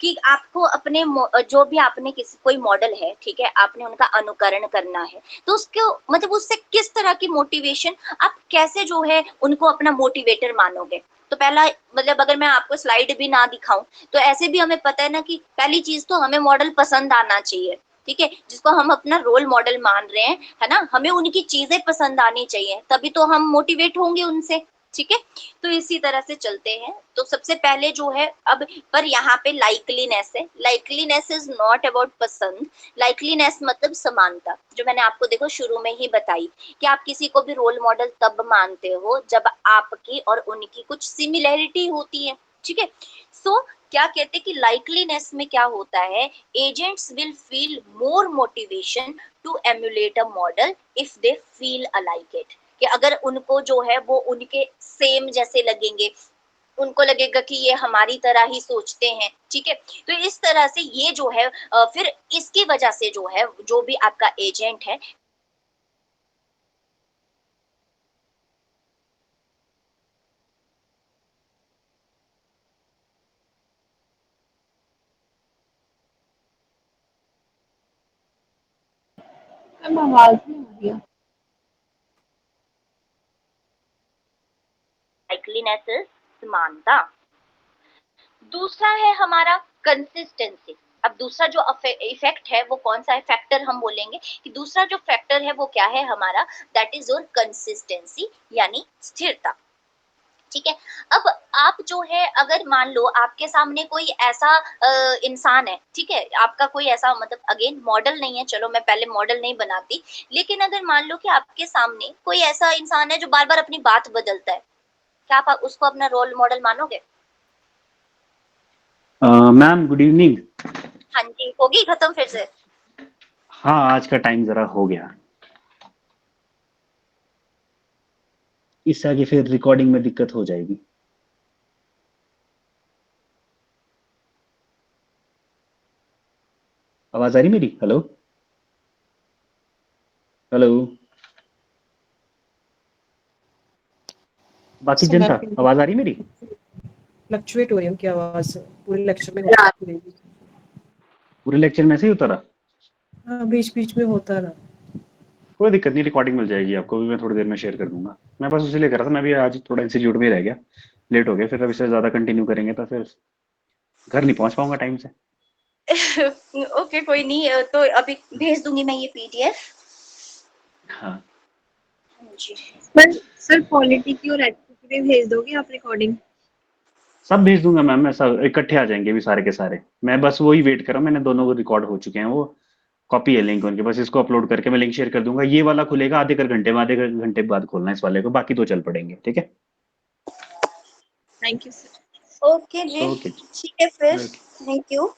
कि आपको अपने जो भी आपने किसी कोई मॉडल है, ठीक है, आपने उनका अनुकरण करना है, तो उसको मतलब उससे किस तरह की मोटिवेशन आप कैसे जो है उनको अपना मोटिवेटर मानोगे। तो पहला मतलब अगर मैं आपको स्लाइड भी ना दिखाऊं तो ऐसे भी हमें पता है ना कि पहली चीज तो हमें मॉडल पसंद आना चाहिए, ठीक है, जिसको हम अपना रोल मॉडल मान रहे हैं, है ना, हमें उनकी चीजें पसंद आनी चाहिए तभी तो हम मोटिवेट होंगे उनसे, ठीक है। तो इसी तरह से चलते हैं। तो सबसे पहले जो है अब पर यहाँ पे लाइकलीनेस है, लाइकलीनेस इज नॉट अबाउट पसंद, लाइकलीनेस मतलब समानता, जो मैंने आपको देखो शुरू में ही बताई कि आप किसी को भी रोल मॉडल तब मानते हो जब आपकी और उनकी कुछ सिमिलैरिटी होती है, ठीक है। सो क्या कहते हैं कि लाइकलीनेस में क्या होता है, agents will feel more motivation to emulate a model if they feel alike it, कि अगर उनको जो है वो उनके सेम जैसे लगेंगे, उनको लगेगा कि ये हमारी तरह ही सोचते हैं, ठीक है? तो इस तरह से ये जो है फिर इसकी वजह से जो है, जो भी आपका एजेंट है, मैम आवाज नहीं आ रही है। लाइकलीनेस समानता। दूसरा है हमारा कंसिस्टेंसी। अब दूसरा जो इफेक्ट है वो कौन सा है, फैक्टर हम बोलेंगे कि दूसरा जो फैक्टर है वो क्या है हमारा, दैट इज योर कंसिस्टेंसी, यानी स्थिरता। ठीक है। अब आप जो है, अगर मान लो आपके सामने कोई ऐसा इंसान है, ठीक है, आपका कोई ऐसा, मतलब अगेन मॉडल नहीं है, चलो मैं पहले मॉडल नहीं बनाती, लेकिन अगर मान लो कि आपके सामने कोई ऐसा इंसान है जो बार बार अपनी बात बदलता है, क्या आप उसको अपना रोल मॉडल मानोगे? Ma'am good evening. हाँ जी, होगी खत्म फिर से। हाँ आज का टाइम जरा हो गया, इससे आगे फिर रिकॉर्डिंग में दिक्कत हो जाएगी। आवाज आ रही मेरी? हेलो हेलो, बाकी सो जनता मैम आवाज आ रही मेरी? फ्लक्चुएट हो रही है उनकी आवाज पूरे लेक्चर में होती रहेगी। पूरे लेक्चर में से ही होता रहा? हाँ, बीच बीच में होता रहा। कोई दिक्कत नहीं, रिकॉर्डिंग मिल जाएगी आपको भी, मैं थोड़ी देर में शेयर कर दूंगा। मैं बस उसी लिए कर रहा था, मैं भी आज थोड़ा इंस्टीट्यूट में ही रह गया, लेट हो गया, फिर अब इससे ज्यादा कंटिन्यू करेंगे तो फिर घर नहीं पहुंच पाऊंगा टाइम से। ओके, कोई नहीं, तो अभी भेज दूंगी मैं ये पीडीएफ। हाँ जी। सर पॉलिटी की और एथिक्स की भी भेज दोगे आप रिकॉर्डिंग? सब भेज दूंगा मैम, मैं सब इकट्ठे आ जाएंगे भी सारे के सारे। मैं बस वही वेट कर रहा हूँ, मैंने दोनों को रिकॉर्ड हो चुके हैं, वो कॉपी है लिंक उनके, बस इसको अपलोड करके मैं लिंक शेयर कर दूंगा। ये वाला खुलेगा आधे कर घंटे में, आधे घंटे बाद खोलना है इस वाले को, बाकी तो चल पड़ेंगे। ठीक है, थैंक यू सर। ओके जी, ओके ठीक है फिर। ओके। Thank you.